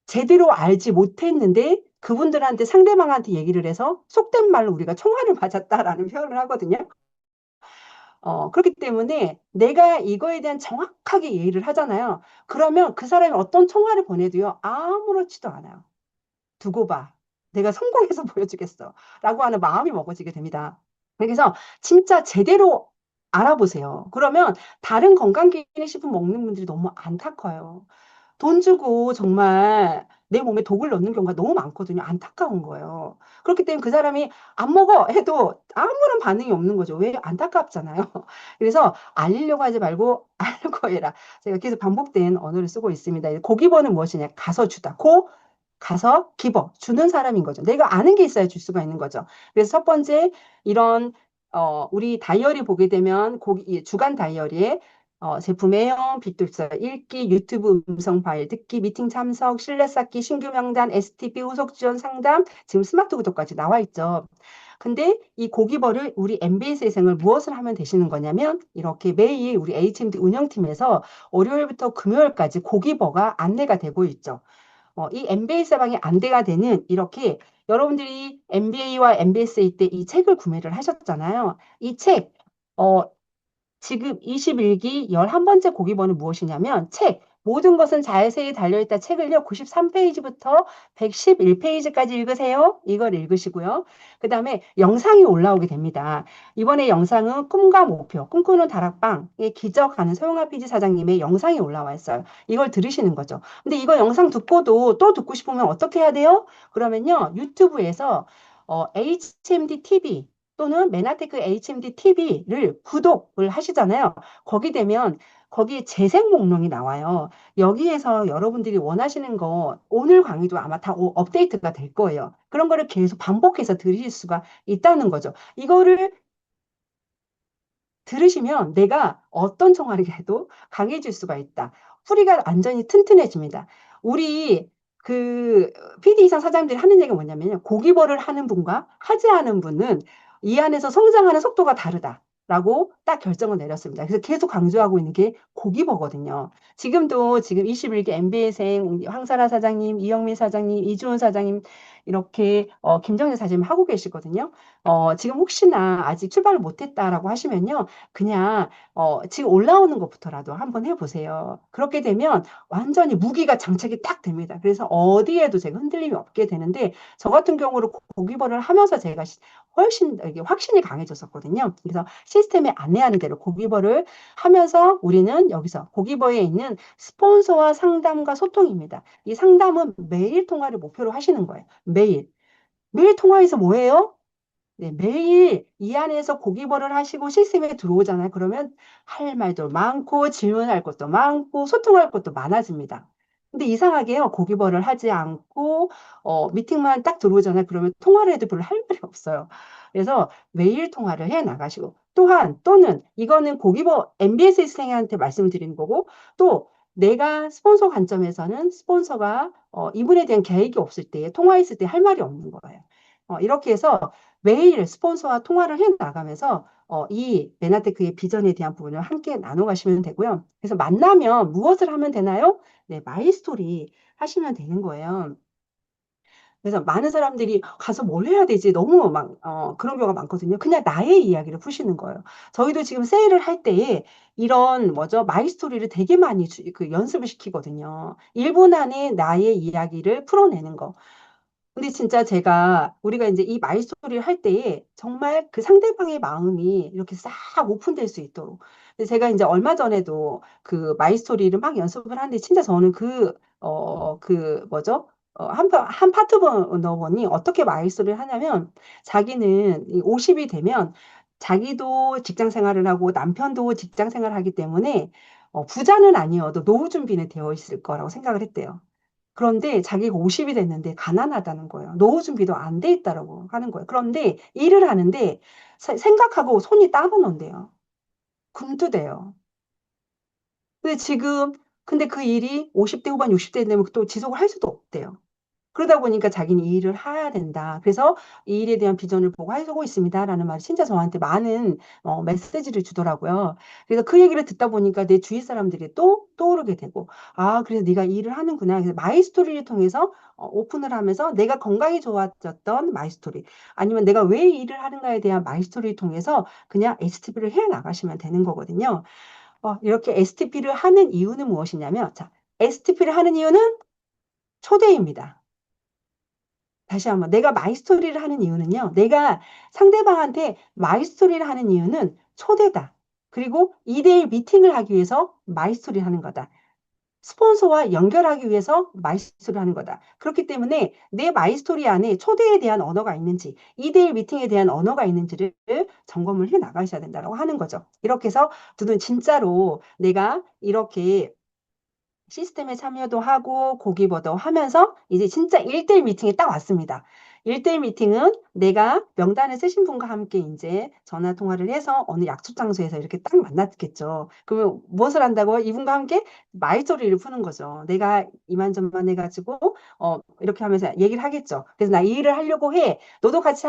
제대로 알지 못했는데 그분들한테 상대방한테 얘기를 해서 속된 말로 우리가 총알을 맞았다라는 표현을 하거든요. 그렇기 때문에 내가 이거에 대한 정확하게 얘기를 하잖아요. 그러면 그 사람이 어떤 총알을 보내도요, 아무렇지도 않아요. 두고 봐. 내가 성공해서 보여주겠어. 라고 하는 마음이 먹어지게 됩니다. 그래서 진짜 제대로 알아보세요. 그러면 다른 건강기능식품 먹는 분들이 너무 안타까워요. 돈 주고 정말 내 몸에 독을 넣는 경우가 너무 많거든요. 안타까운 거예요. 그렇기 때문에 그 사람이 안 먹어 해도 아무런 반응이 없는 거죠. 왜? 안타깝잖아요. 그래서 알리려고 하지 말고 알고 해라. 제가 계속 반복된 언어를 쓰고 있습니다. 고기버는 무엇이냐? 가서 주다. 가서 기버, 주는 사람인 거죠. 내가 아는 게 있어야 줄 수가 있는 거죠. 그래서 첫 번째, 이런, 우리 다이어리 보게 되면, 주간 다이어리에 제품 애용, 빅독서 읽기, 유튜브 음성 파일 듣기, 미팅 참석, 실내 쌓기, 신규 명단, STP 후속 지원 상담, 지금 스마트 구독까지 나와 있죠. 근데 이 고기버를 우리 MBS 회생을 무엇을 하면 되시는 거냐면 이렇게 매일 우리 HMD 운영팀에서 월요일부터 금요일까지 고기버가 안내가 되고 있죠. 이 MBA 사방이 안대가 되는 이렇게 여러분들이 MBA와 MBSA 때 이 책을 구매를 하셨잖아요. 이 책, 어, 지금 21기 11번째 고기번은 무엇이냐면 모든 것은 자세히 달려있다 책을요. 93페이지부터 111페이지까지 읽으세요. 이걸 읽으시고요. 그 다음에 영상이 올라오게 됩니다. 이번에 영상은 꿈과 목표, 꿈꾸는 다락방의 기적하는 소영아 PD 사장님의 영상이 올라와 있어요. 이걸 들으시는 거죠. 근데 이거 영상 듣고도 또 듣고 싶으면 어떻게 해야 돼요? 그러면요. 유튜브에서 HMD TV 또는 메나테크 HMD TV를 구독을 하시잖아요. 거기 되면 거기에 재생 목록이 나와요. 여기에서 여러분들이 원하시는 거 오늘 강의도 아마 다 업데이트가 될 거예요. 그런 거를 계속 반복해서 들으실 수가 있다는 거죠. 이거를 들으시면 내가 어떤 총알이 해도 강해질 수가 있다. 뿌리가 완전히 튼튼해집니다. 우리 PD 이상 사장님들이 하는 얘기가 뭐냐면요. 고기벌을 하는 분과 하지 않은 분은 이 안에서 성장하는 속도가 다르다라고 딱 결정을 내렸습니다. 그래서 계속 강조하고 있는 게 고기버거든요. 지금 21기 MBA생 황사라 사장님, 이영민 사장님, 이주은 사장님 이렇게 김정재 사장님 하고 계시거든요. 지금 혹시나 아직 출발을 못했다라고 하시면요. 그냥 지금 올라오는 것부터라도 한번 해보세요. 그렇게 되면 완전히 무기가 장착이 딱 됩니다. 그래서 어디에도 제가 흔들림이 없게 되는데 저 같은 경우로 고기벌을 하면서 제가 훨씬 이게 확신이 강해졌었거든요. 그래서 시스템에 안내하는 대로 고기벌을 하면서 우리는 여기서 고기벌에 있는 스폰서와 상담과 소통입니다. 이 상담은 매일 통화를 목표로 하시는 거예요. 매일. 매일 통화해서 뭐예요? 네, 매일 이 안에서 고기벌을 하시고 시스템에 들어오잖아요. 그러면 할 말도 많고 질문할 것도 많고 소통할 것도 많아집니다. 근데 이상하게요. 고기벌을 하지 않고 미팅만 딱 들어오잖아요. 그러면 통화를 해도 별로 할 말이 없어요. 그래서 매일 통화를 해 나가시고 또는 이거는 고기벌 MBS 생한테 말씀드리는 거고 또 내가 스폰서 관점에서는 스폰서가 이분에 대한 계획이 없을 때 통화했을 때 할 말이 없는 거예요. 이렇게 해서 매일 스폰서와 통화를 해 나가면서 이 메나테크의 비전에 대한 부분을 함께 나눠 가시면 되고요. 그래서 만나면 무엇을 하면 되나요? 네, 마이스토리 하시면 되는 거예요. 그래서 많은 사람들이 가서 뭘 해야 되지? 너무 막, 그런 경우가 많거든요. 그냥 나의 이야기를 푸시는 거예요. 저희도 지금 세일을 할 때에 이런, 뭐죠? 마이스토리를 되게 많이 연습을 시키거든요. 1분 안에 나의 이야기를 풀어내는 거. 근데 진짜 우리가 이제 이 마이스토리를 할 때에 정말 그 상대방의 마음이 이렇게 싹 오픈될 수 있도록. 근데 제가 이제 얼마 전에도 그 마이스토리를 막 연습을 하는데 진짜 저는 뭐죠? 한 파트너분이 어떻게 마이스토리를 하냐면 자기는 50이 되면 자기도 직장 생활을 하고 남편도 직장 생활을 하기 때문에 부자는 아니어도 노후 준비는 되어 있을 거라고 생각을 했대요. 그런데 자기가 50이 됐는데 가난하다는 거예요. 노후 준비도 안 돼 있다라고 하는 거예요. 그런데 일을 하는데 생각하고 손이 따로 논대요. 금투돼요. 근데 근데 그 일이 50대 후반, 60대 되면 또 지속을 할 수도 없대요. 그러다 보니까 자기는 이 일을 해야 된다. 그래서 이 일에 대한 비전을 보고 하고 있습니다라는 말이 진짜 저한테 많은 메시지를 주더라고요. 그래서 그 얘기를 듣다 보니까 내 주위 사람들이 또 떠오르게 되고, 아, 그래서 네가 이 일을 하는구나. 그래서 마이 스토리를 통해서 오픈을 하면서 내가 건강이 좋아졌던 마이 스토리, 아니면 내가 왜 이 일을 하는가에 대한 마이 스토리를 통해서 그냥 STP를 해 나가시면 되는 거거든요. 이렇게 STP를 하는 이유는 무엇이냐면, 자, STP를 하는 이유는 초대입니다. 다시 한번 내가 마이스토리를 하는 이유는요. 내가 상대방한테 마이스토리를 하는 이유는 초대다. 그리고 2대1 미팅을 하기 위해서 마이스토리를 하는 거다. 스폰서와 연결하기 위해서 마이스토리를 하는 거다. 그렇기 때문에 내 마이스토리 안에 초대에 대한 언어가 있는지, 2대1 미팅에 대한 언어가 있는지를 점검을 해 나가셔야 된다고 하는 거죠. 이렇게 해서 두 분 진짜로 내가 이렇게 시스템에 참여도 하고 고기보도 하면서 이제 진짜 1대1 미팅이 딱 왔습니다. 1대1 미팅은 내가 명단을 쓰신 분과 함께 이제 전화 통화를 해서 어느 약속 장소에서 이렇게 딱 만났겠죠. 그러면 무엇을 한다고? 이분과 함께 마이스토리를 푸는 거죠. 내가 이만저만 해가지고 이렇게 하면서 얘기를 하겠죠. 그래서 나 이 일을 하려고 해. 너도 같이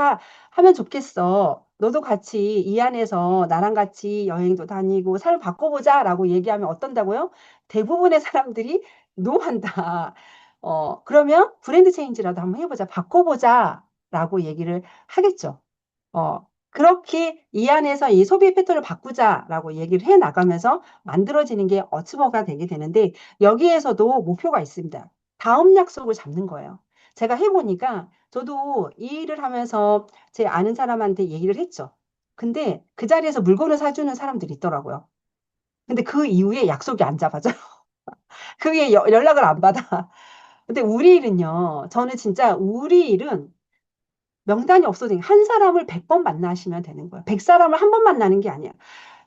하면 좋겠어. 너도 같이 이 안에서 나랑 같이 여행도 다니고 삶을 바꿔보자라고 얘기하면 어떤다고요? 대부분의 사람들이 노한다. 그러면 브랜드 체인지라도 한번 해보자. 바꿔보자라고 얘기를 하겠죠. 그렇게 이 안에서 이 소비 패턴을 바꾸자라고 얘기를 해 나가면서 만들어지는 게 어치버가 되게 되는데 여기에서도 목표가 있습니다. 다음 약속을 잡는 거예요. 제가 해보니까 저도 이 일을 하면서 제 아는 사람한테 얘기를 했죠. 근데 그 자리에서 물건을 사주는 사람들이 있더라고요. 근데 그 이후에 약속이 안 잡아져요. 그게 연락을 안 받아. 근데 우리 일은요, 저는 진짜 우리 일은 명단이 없어도 한 사람을 100번 만나시면 되는 거예요. 100사람을 한 번 만나는 게 아니야.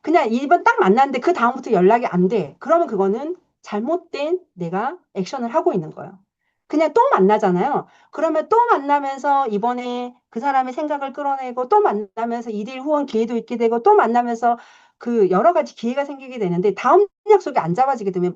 그냥 이번 딱 만났는데 그 다음부터 연락이 안 돼. 그러면 그거는 잘못된 내가 액션을 하고 있는 거예요. 그냥 또 만나잖아요. 그러면 또 만나면서 이번에 그 사람의 생각을 끌어내고 또 만나면서 2대1 후원 기회도 있게 되고 또 만나면서 그 여러 가지 기회가 생기게 되는데 다음 약속이 안 잡아지게 되면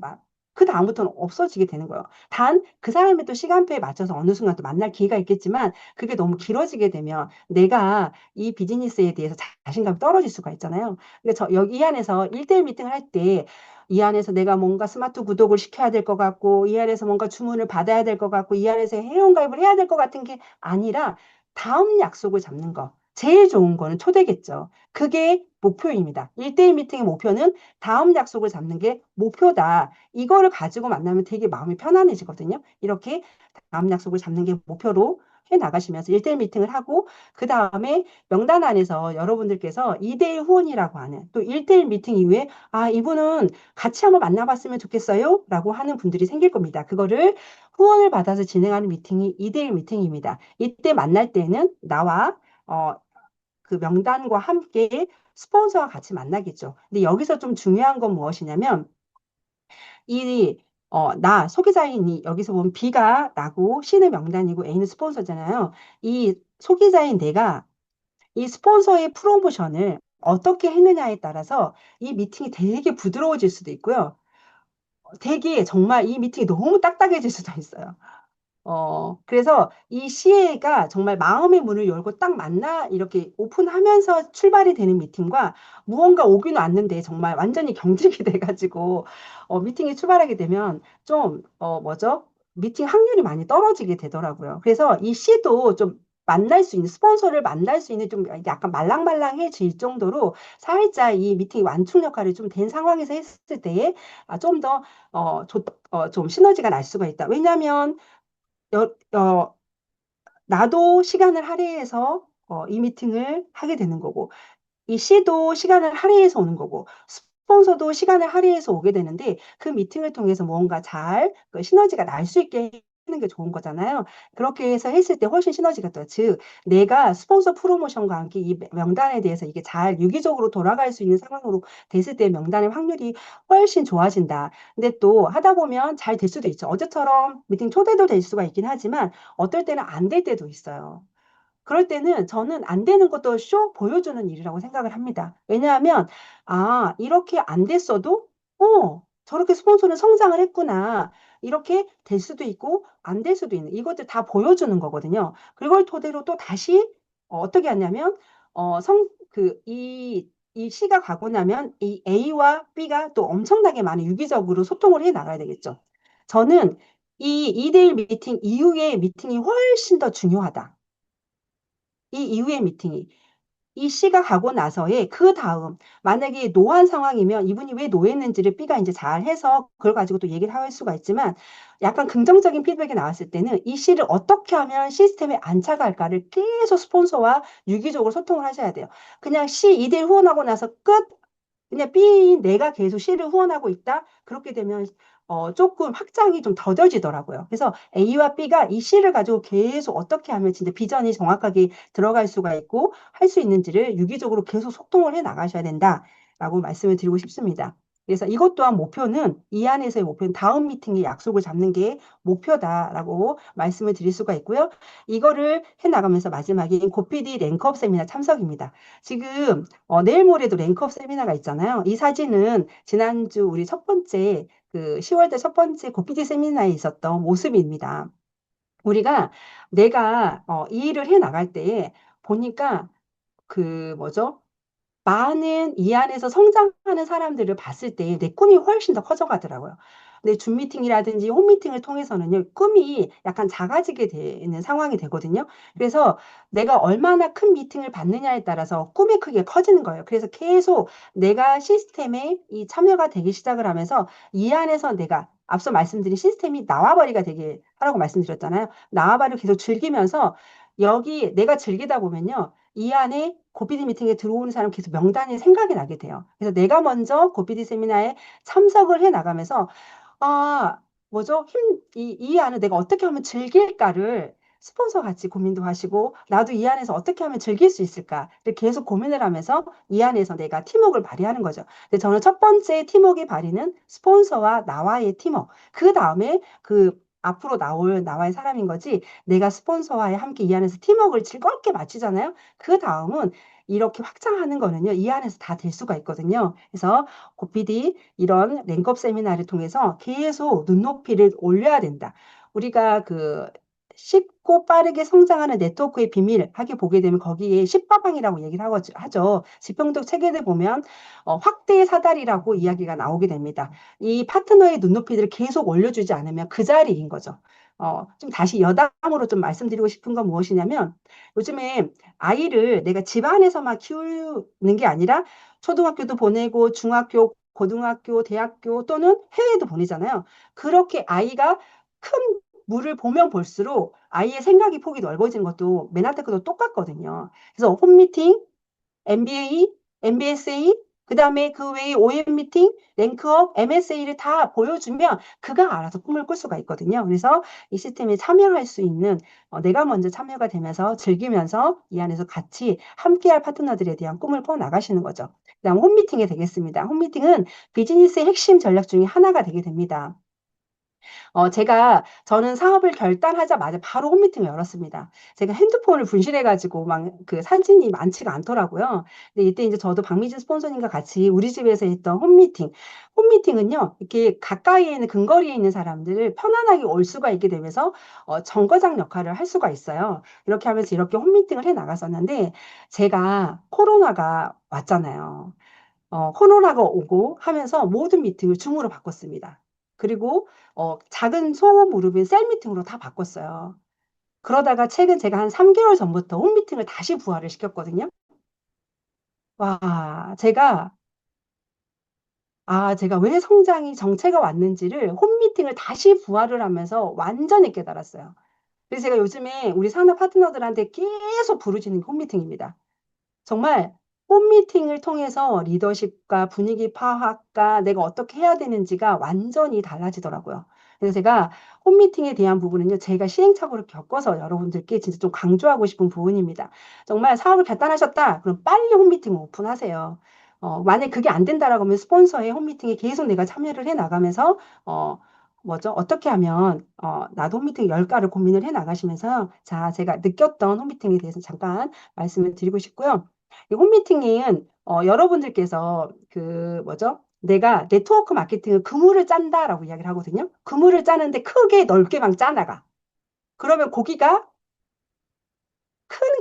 그 다음부터는 없어지게 되는 거예요. 단 그 사람의 또 시간표에 맞춰서 어느 순간 또 만날 기회가 있겠지만 그게 너무 길어지게 되면 내가 이 비즈니스에 대해서 자신감이 떨어질 수가 있잖아요. 근데 여기 이 안에서 1대1 미팅을 할 때 이 안에서 내가 뭔가 스마트 구독을 시켜야 될 것 같고 이 안에서 뭔가 주문을 받아야 될 것 같고 이 안에서 회원가입을 해야 될 것 같은 게 아니라 다음 약속을 잡는 거. 제일 좋은 거는 초대겠죠. 그게 목표입니다. 1대1 미팅의 목표는 다음 약속을 잡는 게 목표다. 이거를 가지고 만나면 되게 마음이 편안해지거든요. 이렇게 다음 약속을 잡는 게 목표로 해 나가시면서 1대1 미팅을 하고 그 다음에 명단 안에서 여러분들께서 2대1 후원이라고 하는 또 1대1 미팅 이후에 아, 이분은 같이 한번 만나봤으면 좋겠어요. 라고 하는 분들이 생길 겁니다. 그거를 후원을 받아서 진행하는 미팅이 2대1 미팅입니다. 이때 만날 때는 나와 어, 그 명단과 함께 스폰서와 같이 만나겠죠. 근데 여기서 좀 중요한 건 무엇이냐면 소비자인이 여기서 보면 B가 나고 C는 명단이고 A는 스폰서잖아요. 이 소비자인 내가 이 스폰서의 프로모션을 어떻게 했느냐에 따라서 이 미팅이 되게 부드러워질 수도 있고요. 되게 정말 이 미팅이 너무 딱딱해질 수도 있어요. 그래서 이 시혜가 정말 마음의 문을 열고 딱 만나 이렇게 오픈하면서 출발이 되는 미팅과 무언가 오기는 왔는데 정말 완전히 경직이 돼가지고 미팅이 출발하게 되면 좀, 뭐죠? 미팅 확률이 많이 떨어지게 되더라고요. 그래서 이 시도 좀 만날 수 있는, 스폰서를 만날 수 있는 좀 약간 말랑말랑해질 정도로 살짝 이 미팅 완충 역할이 좀 된 상황에서 했을 때에 좀 더, 좀 시너지가 날 수가 있다. 왜냐하면 여, 어, 나도 시간을 할애해서 이 미팅을 하게 되는 거고, 이 씨도 시간을 할애해서 오는 거고, 스폰서도 시간을 할애해서 오게 되는데, 그 미팅을 통해서 뭔가 그 시너지가 날 수 있게 하는 게 좋은 거잖아요. 그렇게 해서 했을 때 훨씬 시너지가 떠요. 즉, 내가 스폰서 프로모션과 함께 이 명단에 대해서 이게 잘 유기적으로 돌아갈 수 있는 상황으로 됐을 때 명단의 확률이 훨씬 좋아진다. 근데 또 하다 보면 잘 될 수도 있죠. 어제처럼 미팅 초대도 될 수가 있긴 하지만, 어떨 때는 안 될 때도 있어요. 그럴 때는 저는 안 되는 것도 쇼 보여주는 일이라고 생각을 합니다. 왜냐하면, 이렇게 안 됐어도, 저렇게 스폰서는 성장을 했구나. 이렇게 될 수도 있고, 안 될 수도 있는, 이것들 다 보여주는 거거든요. 그걸 토대로 또 다시, 떻게 하냐면, 이 C가 가고 나면 이 A와 B가 또 엄청나게 많은 유기적으로 소통을 해 나가야 되겠죠. 저는 이 2대1 미팅 이후의 미팅이 훨씬 더 중요하다. 이 이후의 미팅이. 이 C가 가고 나서의 그 다음, 만약에 노한 상황이면 이분이 왜 노했는지를 B가 이제 잘 해서 그걸 가지고 또 얘기를 할 수가 있지만 약간 긍정적인 피드백이 나왔을 때는 이 C를 어떻게 하면 시스템에 안착할까를 계속 스폰서와 유기적으로 소통을 하셔야 돼요. 그냥 C 2대1 후원하고 나서 끝! 그냥 B인 내가 계속 C를 후원하고 있다? 그렇게 되면 조금 확장이 좀 더뎌지더라고요. 그래서 A와 B가 이 C를 가지고 계속 어떻게 하면 진짜 비전이 정확하게 들어갈 수가 있고 할 수 있는지를 유기적으로 계속 소통을 해 나가셔야 된다라고 말씀을 드리고 싶습니다. 그래서 이것 또한 목표는 이 안에서의 목표는 다음 미팅에 약속을 잡는 게 목표다라고 말씀을 드릴 수가 있고요. 이거를 해 나가면서 마지막에 고피디 랭크업 세미나 참석입니다. 지금 내일 모레도 랭크업 세미나가 있잖아요. 이 사진은 지난주 우리 첫 번째 10월달 첫 번째 고피디 세미나에 있었던 모습입니다. 우리가 내가 이 일을 해 나갈 때 보니까 뭐죠? 많은 이 안에서 성장하는 사람들을 봤을 때 내 꿈이 훨씬 더 커져가더라고요. 내 줌 미팅이라든지 홈 미팅을 통해서는요, 꿈이 약간 작아지게 되는 상황이 되거든요. 그래서 내가 얼마나 큰 미팅을 받느냐에 따라서 꿈이 크게 커지는 거예요. 그래서 계속 내가 시스템에 이 참여가 되기 시작을 하면서 이 안에서 내가 앞서 말씀드린 시스템이 나와버리가 되게 하라고 말씀드렸잖아요. 나와바리를 계속 즐기면서 여기 내가 즐기다 보면요. 이 안에 고피디 미팅에 들어오는 사람 계속 명단이 생각이 나게 돼요. 그래서 내가 먼저 고피디 세미나에 참석을 해 나가면서 아, 뭐죠? 이 안을 내가 어떻게 하면 즐길까를 스폰서 같이 고민도 하시고, 나도 이 안에서 어떻게 하면 즐길 수 있을까? 를 계속 고민을 하면서 이 안에서 내가 팀워크를 발휘하는 거죠. 근데 저는 첫 번째 팀워크의 발휘는 스폰서와 나와의 팀워크. 그 다음에 앞으로 나올 나와의 사람인 거지, 내가 스폰서와 함께 이 안에서 팀워크를 즐겁게 마치잖아요. 그 다음은 이렇게 확장하는 거는요, 이 안에서 다 될 수가 있거든요. 그래서 고피디 이런 랭크업 세미나를 통해서 계속 눈높이를 올려야 된다. 우리가 쉽고 빠르게 성장하는 네트워크의 비밀 하게 보게 되면 거기에 십파방이라고 얘기를 하죠. 지평도 체계를 보면 확대의 사다리라고 이야기가 나오게 됩니다. 이 파트너의 눈높이를 계속 올려주지 않으면 그 자리인 거죠. 좀 다시 여담으로 좀 말씀드리고 싶은 건 무엇이냐면 요즘에 아이를 내가 집 안에서만 키우는 게 아니라 초등학교도 보내고 중학교, 고등학교, 대학교 또는 해외도 보내잖아요. 그렇게 아이가 큰 물을 보면 볼수록 아이의 생각의 폭이 넓어지는 것도 맨하탄과도 똑같거든요. 그래서 홈미팅, MBA, MBSA, 그다음에 그 외에 OM 미팅, 랭크업, MSA를 다 보여주면 그가 알아서 꿈을 꿀 수가 있거든요. 그래서 이 시스템에 참여할 수 있는 내가 먼저 참여가 되면서 즐기면서 이 안에서 같이 함께할 파트너들에 대한 꿈을 꿔 나가시는 거죠. 그다음 홈미팅이 되겠습니다. 홈미팅은 비즈니스의 핵심 전략 중에 하나가 되게 됩니다. 저는 사업을 결단하자마자 바로 홈미팅을 열었습니다. 제가 핸드폰을 분실해가지고 막 그 사진이 많지가 않더라고요. 근데 이때 이제 저도 박미진 스폰서님과 같이 우리 집에서 했던 홈미팅. 홈미팅은요, 이렇게 가까이에 있는 근거리에 있는 사람들을 편안하게 올 수가 있게 되면서 정거장 역할을 할 수가 있어요. 이렇게 하면서 이렇게 홈미팅을 해 나갔었는데 제가 코로나가 왔잖아요. 코로나가 오고 하면서 모든 미팅을 줌으로 바꿨습니다. 그리고 작은 소그룹인 셀 미팅으로 다 바꿨어요. 그러다가 최근 제가 한 3개월 전부터 홈 미팅을 다시 부활을 시켰거든요. 와, 제가 왜 성장이 정체가 왔는지를 홈 미팅을 다시 부활을 하면서 완전히 깨달았어요. 그래서 제가 요즘에 우리 상담 파트너들한테 계속 부르짖는 게 홈 미팅입니다. 정말 홈미팅을 통해서 리더십과 분위기 파악과 내가 어떻게 해야 되는지가 완전히 달라지더라고요. 그래서 제가 홈미팅에 대한 부분은요, 제가 시행착오를 겪어서 여러분들께 진짜 좀 강조하고 싶은 부분입니다. 정말 사업을 결단하셨다? 그럼 빨리 홈미팅 오픈하세요. 만약 그게 안 된다라고 하면 스폰서의 홈미팅에 계속 내가 참여를 해 나가면서, 어떻게 하면, 나도 홈미팅 열가를 고민을 해 나가시면서, 자, 제가 느꼈던 홈미팅에 대해서 잠깐 말씀을 드리고 싶고요. 이 홈미팅은 여러분들께서 내가 네트워크 마케팅을 그물을 짠다라고 이야기를 하거든요. 그물을 짜는데 크게 넓게 막 짜나가. 그러면 큰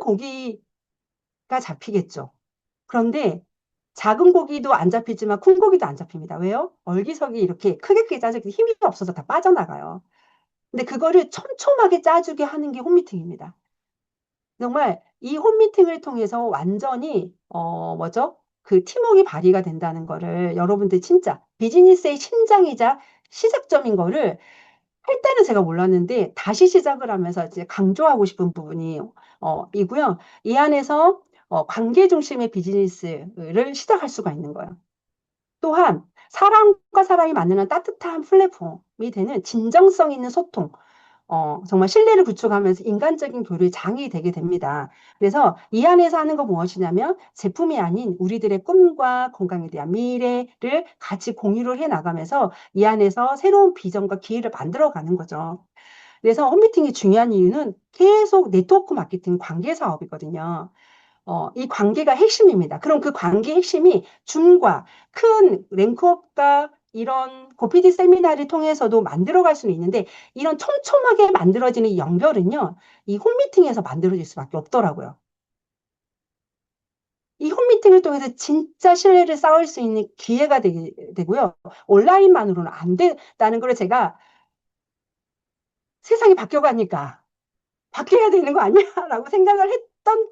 고기가 잡히겠죠. 그런데 작은 고기도 안 잡히지만 큰 고기도 안 잡힙니다. 왜요? 얼기석이 이렇게 크게 짜주기 힘이 없어서 다 빠져나가요. 근데 그거를 촘촘하게 짜주게 하는 게 홈미팅입니다. 정말 이 홈미팅을 통해서 완전히 그 팀워크가 발휘가 된다는 거를 여러분들 진짜 비즈니스의 심장이자 시작점인 거를 할 때는 제가 몰랐는데 다시 시작을 하면서 이제 강조하고 싶은 부분이 이고요. 이 안에서 관계 중심의 비즈니스를 시작할 수가 있는 거예요. 또한 사람과 사람이 만나는 따뜻한 플랫폼이 되는 진정성 있는 소통, 정말 신뢰를 구축하면서 인간적인 교류의 장이 되게 됩니다. 그래서 이 안에서 하는 거 무엇이냐면 제품이 아닌 우리들의 꿈과 건강에 대한 미래를 같이 공유를 해 나가면서 이 안에서 새로운 비전과 기회를 만들어 가는 거죠. 그래서 홈미팅이 중요한 이유는 계속 네트워크 마케팅 관계 사업이거든요. 이 관계가 핵심입니다. 그럼 그 관계 핵심이 줌과 큰 랭크업과 이런 고피디 세미나를 통해서도 만들어갈 수는 있는데 이런 촘촘하게 만들어지는 이 연결은요, 이 홈미팅에서 만들어질 수밖에 없더라고요. 이 홈미팅을 통해서 진짜 신뢰를 쌓을 수 있는 기회가 되고요. 온라인만으로는 안 된다는 걸 제가 세상이 바뀌어가니까 바뀌어야 되는 거 아니야? 라고 생각을 했던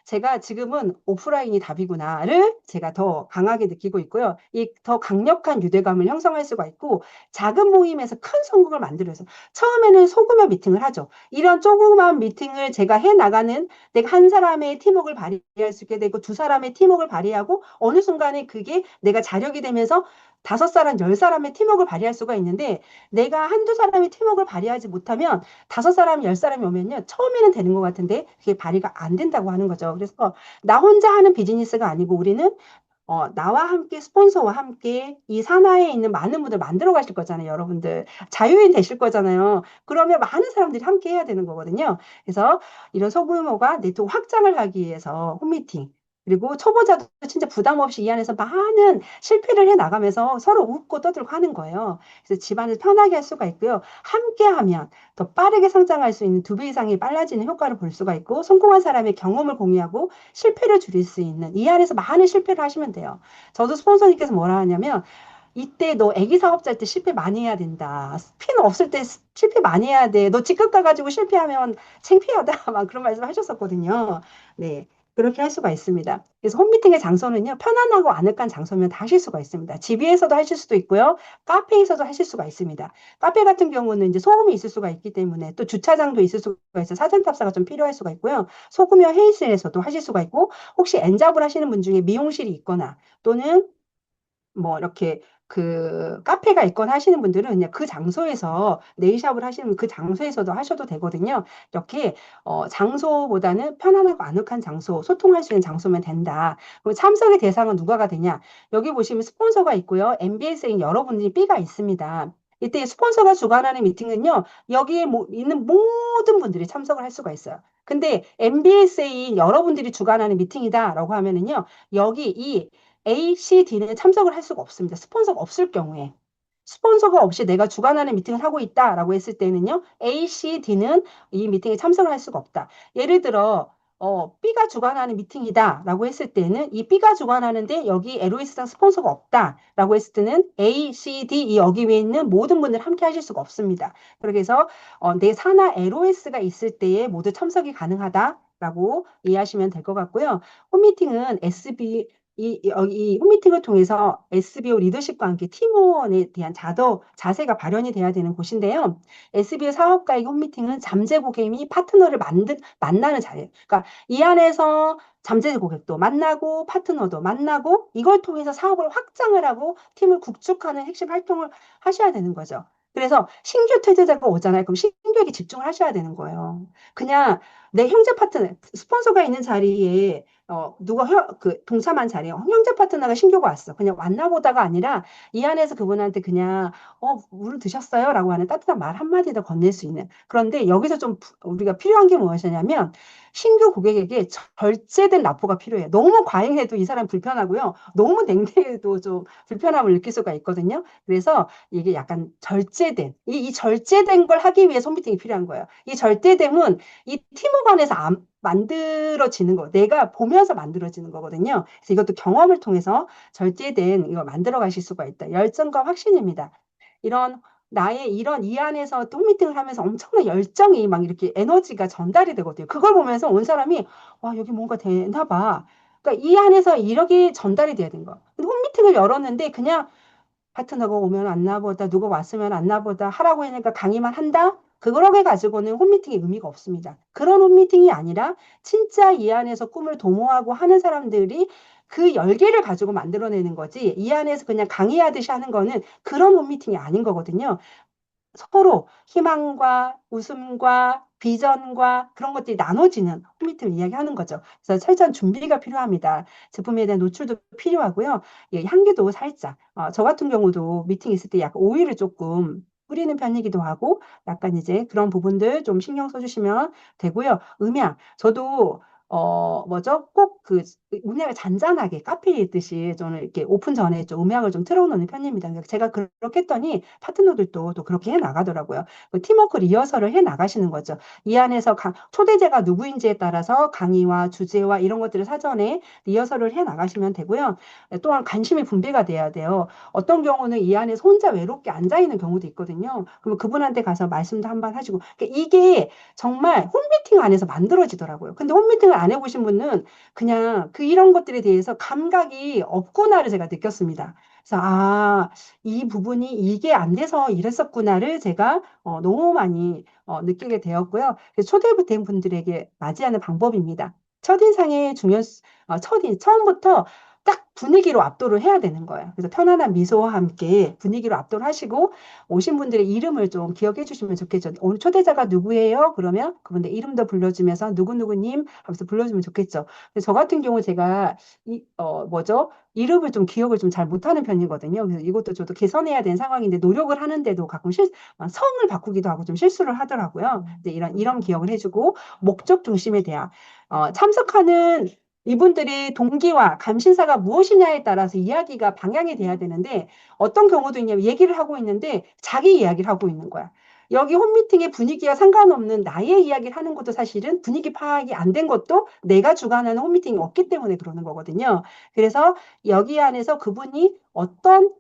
제가 지금은 오프라인이 답이구나를 제가 더 강하게 느끼고 있고요. 이 더 강력한 유대감을 형성할 수가 있고 작은 모임에서 큰 성공을 만들어서 처음에는 소규모 미팅을 하죠. 이런 조그만 미팅을 제가 해 나가는 내가 한 사람의 팀워크를 발휘할 수 있게 되고 두 사람의 팀워크를 발휘하고 어느 순간에 그게 내가 자력이 되면서 5사람, 10사람의 팀워크를 발휘할 수가 있는데 내가 한두 사람의 팀워크를 발휘하지 못하면 5사람, 10사람이 오면요. 처음에는 되는 것 같은데 그게 발휘가 안 된다고 하는 거죠. 그래서 나 혼자 하는 비즈니스가 아니고 우리는 나와 함께 스폰서와 함께 이 산하에 있는 많은 분들 만들어 가실 거잖아요, 여러분들. 자유인 되실 거잖아요. 그러면 많은 사람들이 함께 해야 되는 거거든요. 그래서 이런 소규모가 네트워크 확장을 하기 위해서 홈미팅, 그리고 초보자도 진짜 부담 없이 이 안에서 많은 실패를 해 나가면서 서로 웃고 떠들고 하는 거예요. 그래서 집안을 편하게 할 수가 있고요. 함께 하면 더 빠르게 성장할 수 있는 2배 이상이 빨라지는 효과를 볼 수가 있고 성공한 사람의 경험을 공유하고 실패를 줄일 수 있는 이 안에서 많은 실패를 하시면 돼요. 저도 스폰서님께서 뭐라 하냐면 이때 너 애기 사업자일 때 실패 많이 해야 된다. 피는 없을 때 실패 많이 해야 돼. 너 직급 가가지고 실패하면 창피하다. 막 그런 말씀 하셨었거든요. 네. 그렇게 할 수가 있습니다. 그래서 홈미팅의 장소는요, 편안하고 아늑한 장소면 다 하실 수가 있습니다. 집 위에서도 하실 수도 있고요, 카페에서도 하실 수가 있습니다. 카페 같은 경우는 이제 소음이 있을 수가 있기 때문에 또 주차장도 있을 수가 있어서 사전 탑사가 좀 필요할 수가 있고요. 소규모 회의실에서도 하실 수가 있고, 혹시 엔잡을 하시는 분 중에 미용실이 있거나 또는 뭐 이렇게 그 카페가 있거나 하시는 분들은 그냥 그 장소에서 네일샵을 하시는 그 장소에서도 하셔도 되거든요. 이렇게 장소보다는 편안하고 아늑한 장소, 소통할 수 있는 장소면 된다. 그리고 참석의 대상은 누가가 되냐? 여기 보시면 스폰서가 있고요. MBS인 여러분들이 B가 있습니다. 이때 스폰서가 주관하는 미팅은요, 여기에 있는 모든 분들이 참석을 할 수가 있어요. 근데 MBSA인 여러분들이 주관하는 미팅이다라고 하면은요, 여기 이 A, C, D는 참석을 할 수가 없습니다. 스폰서가 없을 경우에. 스폰서가 없이 내가 주관하는 미팅을 하고 있다라고 했을 때는요, A, C, D는 이 미팅에 참석을 할 수가 없다. 예를 들어, B가 주관하는 미팅이다라고 했을 때는 이 B가 주관하는데 여기 LOS상 스폰서가 없다라고 했을 때는 A, C, D 이 여기 위에 있는 모든 분들 함께 하실 수가 없습니다. 그렇게 해서 내 산하 LOS가 있을 때에 모두 참석이 가능하다라고 이해하시면 될 것 같고요. 홈미팅은 이 홈미팅을 통해서 SBO 리더십과 함께 팀원에 대한 자세가 발현이 돼야 되는 곳인데요. SBO 사업가의 홈미팅은 잠재 고객이 파트너를 만나는 자리예요. 그러니까 이 안에서 잠재 고객도 만나고 파트너도 만나고 이걸 통해서 사업을 확장을 하고 팀을 구축하는 핵심 활동을 하셔야 되는 거죠. 그래서 신규 투자자가 오잖아요. 그럼 신규에게 집중을 하셔야 되는 거예요. 그냥 내 형제 파트너, 스폰서가 있는 자리에 누가 동참한 자리에 형제 파트너가 신규가 왔어. 그냥 왔나 보다가 아니라 이 안에서 그분한테 그냥 물 드셨어요? 라고 하는 따뜻한 말 한마디 더 건넬 수 있는. 그런데 여기서 좀 우리가 필요한 게 무엇이냐면 신규 고객에게 절제된 라포가 필요해요. 너무 과잉해도 이 사람 불편하고요. 너무 냉대해도 좀 불편함을 느낄 수가 있거든요. 그래서 이게 약간 절제된, 이 절제된 걸 하기 위해 소미팅이 필요한 거예요. 이 절제됨은 이 팀워크 안에서 만들어지는 거, 내가 보면서 만들어지는 거거든요. 그래서 이것도 경험을 통해서 절제된 이거 만들어 가실 수가 있다. 열정과 확신입니다. 이런 나의 이런 이 안에서 홈미팅을 하면서 엄청난 열정이 막 이렇게 에너지가 전달이 되거든요. 그걸 보면서 온 사람이 와 여기 뭔가 되나 봐. 그러니까 이 안에서 이렇게 전달이 돼야 되는 거. 근데 홈미팅을 열었는데 그냥 파트너가 오면 안 나보다 누가 왔으면 안 나보다 하라고 하니까 강의만 한다? 그거를 가지고는 홈미팅의 의미가 없습니다. 그런 홈미팅이 아니라 진짜 이 안에서 꿈을 도모하고 하는 사람들이 그 열기를 가지고 만들어내는 거지 이 안에서 그냥 강의하듯이 하는 거는 그런 홈미팅이 아닌 거거든요. 서로 희망과 웃음과 비전과 그런 것들이 나눠지는 홈미팅을 이야기하는 거죠. 그래서 철저한 준비가 필요합니다. 제품에 대한 노출도 필요하고요. 예, 향기도 살짝. 저 같은 경우도 미팅 있을 때 약간 오일을 조금 뿌리는 편이기도 하고 약간 이제 그런 부분들 좀 신경 써주시면 되고요. 음향. 저도 뭐죠? 꼭 그 음향을 잔잔하게 카페에 있듯이 저는 이렇게 오픈 전에 좀 음향을 좀 틀어놓는 편입니다. 그러니까 제가 그렇게 했더니 파트너들도 또 그렇게 해 나가더라고요. 그 팀워크 리허설을 해 나가시는 거죠. 이 안에서 초대제가 누구인지에 따라서 강의와 주제와 이런 것들을 사전에 리허설을 해 나가시면 되고요. 또한 관심이 분배가 돼야 돼요. 어떤 경우는 이 안에서 혼자 외롭게 앉아 있는 경우도 있거든요. 그러면 그분한테 가서 말씀도 한번 하시고 그러니까 이게 정말 홈미팅 안에서 만들어지더라고요. 근데 홈미팅을 안 해보신 분은 그냥 이런 것들에 대해서 감각이 없구나를 제가 느꼈습니다. 그래서 이 부분이 이게 안 돼서 이랬었구나를 제가 너무 많이 느끼게 되었고요. 그래서 초대된 분들에게 맞이하는 방법입니다. 첫인상의 처음부터 딱 분위기로 압도를 해야 되는 거예요. 그래서 편안한 미소와 함께 분위기로 압도를 하시고 오신 분들의 이름을 좀 기억해 주시면 좋겠죠. 오늘 초대자가 누구예요? 그러면 그분들 이름도 불러주면서 누구누구님 하면서 불러주면 좋겠죠. 근데 저 같은 경우 제가 뭐죠? 이름을 좀 기억을 좀 잘 못하는 편이거든요. 그래서 이것도 저도 개선해야 되는 상황인데 노력을 하는데도 가끔 성을 바꾸기도 하고 좀 실수를 하더라고요. 근데 이런 기억을 해주고 목적 중심에 대한 참석하는 이분들의 동기와 감신사가 무엇이냐에 따라서 이야기가 방향이 돼야 되는데 어떤 경우도 있냐면 얘기를 하고 있는데 자기 이야기를 하고 있는 거야. 여기 홈미팅의 분위기와 상관없는 나의 이야기를 하는 것도 사실은 분위기 파악이 안 된 것도 내가 주관하는 홈미팅이 없기 때문에 그러는 거거든요. 그래서 여기 안에서 그분이 어떤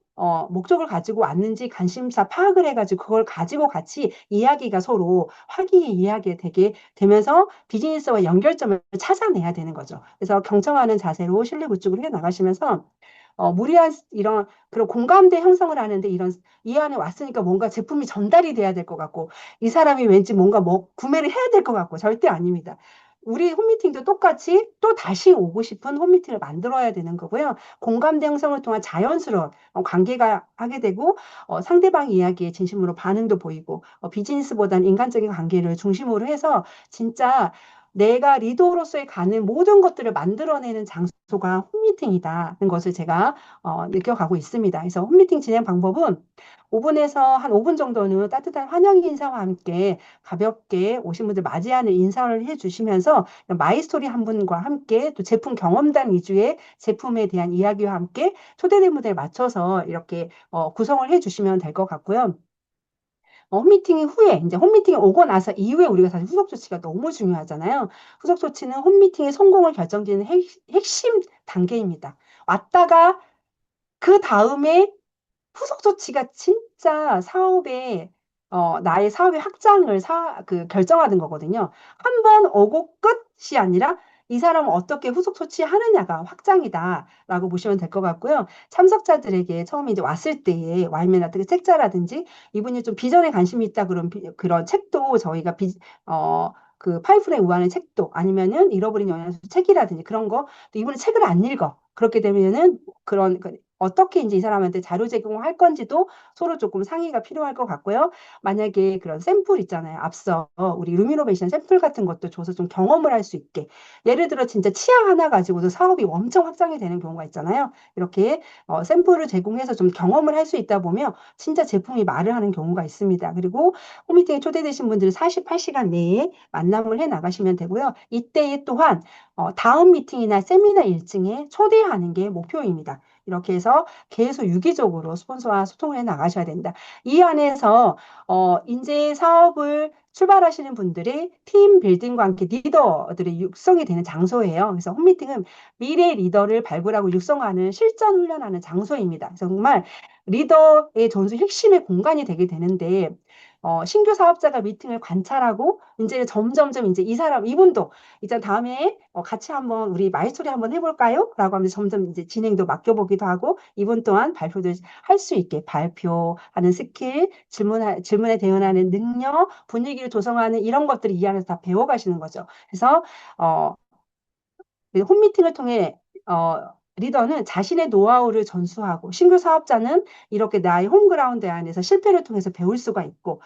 목적을 가지고 왔는지 관심사 파악을 해가지고 그걸 가지고 같이 이야기가 서로 화기애애하게 되게 되면서 비즈니스와 연결점을 찾아내야 되는 거죠. 그래서 경청하는 자세로 신뢰 구축을 해 나가시면서 무리한 이런 그런 공감대 형성을 하는데 이 안에 왔으니까 뭔가 제품이 전달이 돼야 될 것 같고 이 사람이 왠지 뭔가 구매를 해야 될 것 같고 절대 아닙니다. 우리 홈미팅도 똑같이 또 다시 오고 싶은 홈미팅을 만들어야 되는 거고요. 공감대 형성을 통한 자연스러운 관계가 하게 되고 상대방 이야기에 진심으로 반응도 보이고 비즈니스보다는 인간적인 관계를 중심으로 해서 진짜 내가 리더로서의 가는 모든 것들을 만들어내는 장소 장소가 홈미팅이다는 것을 제가 느껴가고 있습니다. 그래서 홈미팅 진행 방법은 5분에서 한 5분 정도는 따뜻한 환영 인사와 함께 가볍게 오신 분들 맞이하는 인사를 해주시면서 마이스토리 한 분과 함께 또 제품 경험담 위주의 제품에 대한 이야기와 함께 초대된 분들에 맞춰서 이렇게 구성을 해주시면 될 것 같고요. 홈미팅 후에, 이제 홈미팅이 오고 나서 이후에 우리가 사실 후속 조치가 너무 중요하잖아요. 후속 조치는 홈미팅의 성공을 결정짓는 핵심 단계입니다. 왔다가 그 다음에 후속 조치가 진짜 나의 사업의 확장을 결정하는 거거든요. 한 번 오고 끝이 아니라 이 사람은 어떻게 후속 조치하느냐가 확장이다라고 보시면 될 것 같고요. 참석자들에게 처음에 이제 왔을 때에 와인맨 책자라든지 이분이 좀 비전에 관심이 있다 그런 책도 저희가 그 파이프라인 우한의 책도 아니면은 잃어버린 영양소 책이라든지 그런 거 또 이분은 책을 안 읽어. 그렇게 되면은 어떻게 이제 이 사람한테 자료 제공할 건지도 서로 조금 상의가 필요할 것 같고요. 만약에 그런 샘플 있잖아요. 앞서 우리 루미노베이션 샘플 같은 것도 줘서 좀 경험을 할 수 있게. 예를 들어 진짜 치약 하나 가지고도 사업이 엄청 확장이 되는 경우가 있잖아요. 이렇게 샘플을 제공해서 좀 경험을 할 수 있다 보면 진짜 제품이 말을 하는 경우가 있습니다. 그리고 홈미팅에 초대되신 분들은 48시간 내에 만남을 해 나가시면 되고요. 이때에 또한 다음 미팅이나 세미나 일정에 초대하는 게 목표입니다. 이렇게 해서 계속 유기적으로 스폰서와 소통을 해 나가셔야 된다. 이 안에서 이제 사업을 출발하시는 분들의 팀 빌딩과 함께 리더들의 육성이 되는 장소예요. 그래서 홈미팅은 미래 리더를 발굴하고 육성하는 실전 훈련하는 장소입니다. 그래서 정말 리더의 전수 핵심의 공간이 되게 되는데 신규 사업자가 미팅을 관찰하고 이제 점점점 이제 이분도 이제 다음에 같이 한번 우리 마이스토리 한번 해볼까요? 라고 하면서 점점 이제 진행도 맡겨보기도 하고 이분 또한 발표도 할 수 있게 발표하는 스킬, 질문에 대응하는 능력, 분위기를 조성하는 이런 것들을 이 안에서 다 배워가시는 거죠. 그래서 어, 홈미팅을 통해 리더는 자신의 노하우를 전수하고 신규 사업자는 이렇게 나의 홈그라운드 안에서 실패를 통해서 배울 수가 있고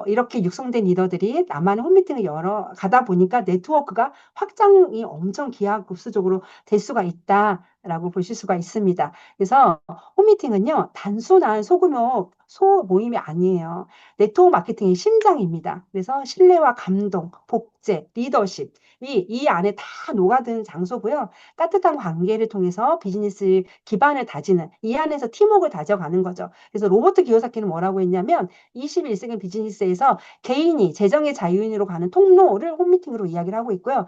이렇게 육성된 리더들이 나만의 홈미팅을 열어 가다 보니까 네트워크가 확장이 엄청 기하급수적으로 될 수가 있다라고 보실 수가 있습니다. 그래서 홈미팅은요 단순한 소규모 소모임이 아니에요. 네트워크 마케팅의 심장입니다. 그래서 신뢰와 감동, 복제, 리더십 이 안에 다 녹아드는 장소고요. 따뜻한 관계를 통해서 비즈니스 기반을 다지는 이 안에서 팀워크를 다져가는 거죠. 그래서 로버트 기요사키는 뭐라고 했냐면 21세기 비즈니스에서 개인이 재정의 자유인으로 가는 통로를 홈미팅으로 이야기를 하고 있고요.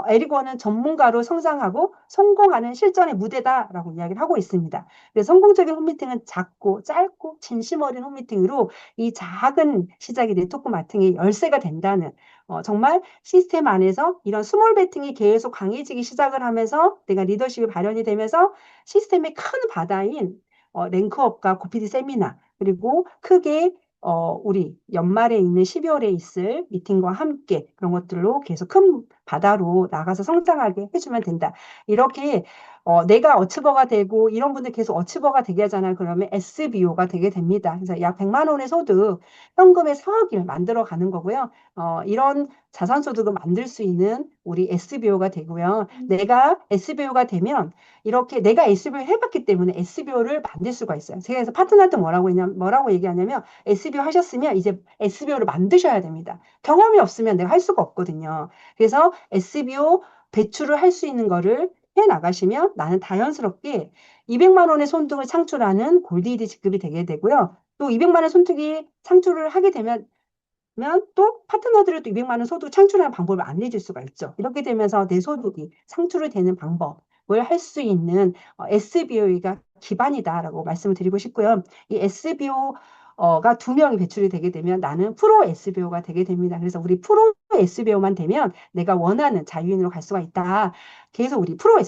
에릭 원은 전문가로 성장하고 성공하는 실전의 무대다라고 이야기를 하고 있습니다. 그래서 성공적인 홈미팅은 작고 짧고 진심 어린 홈미팅으로 이 작은 시작이 네트워크 마케팅의 열쇠가 된다는 정말 시스템 안에서 이런 스몰 베팅이 계속 강해지기 시작을 하면서 내가 리더십이 발현이 되면서 시스템의 큰 바다인 랭크업과 고피디 세미나 그리고 크게 우리 연말에 있는 12월에 있을 미팅과 함께 그런 것들로 계속 큰 바다로 나가서 성장하게 해주면 된다. 이렇게 내가 어치버가 되고 이런 분들 계속 어치버가 되게 하잖아요. 그러면 SBO가 되게 됩니다. 그래서 약 100만 원의 소득, 현금의 4억을 만들어 가는 거고요. 이런 자산소득을 만들 수 있는 우리 SBO가 되고요. 내가 SBO가 되면 이렇게 내가 SBO 해봤기 때문에 SBO를 만들 수가 있어요. 그래서 파트너한테 뭐라고 얘기하냐면 SBO 하셨으면 이제 SBO를 만드셔야 됩니다. 경험이 없으면 내가 할 수가 없거든요. 그래서 SBO 배출을 할 수 있는 거를 해 나가시면 나는 자연스럽게 200만 원의 손득을 창출하는 골디드 직급이 되게 되고요. 또 200만 원 손득이 창출을 하게 되면 또 파트너들을 또 200만 원 소득 창출하는 방법을 안내해 줄 수가 있죠. 이렇게 되면서 내 소득이 창출이 되는 방법을 할 수 있는 SBO가 기반이다라고 말씀을 드리고 싶고요. 이 SBO가 두 명이 배출이 되게 되면 나는 프로 SBO가 되게 됩니다. 그래서 우리 프로 SBO만 되면 내가 원하는 자유인으로 갈 수가 있다. 계속 우리 프로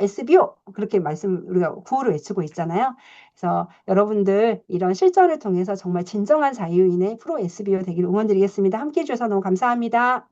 SBO 그렇게 우리가 구호를 외치고 있잖아요. 그래서 여러분들 이런 실전을 통해서 정말 진정한 자유인의 프로 SBO 되기를 응원드리겠습니다. 함께 해주셔서 너무 감사합니다.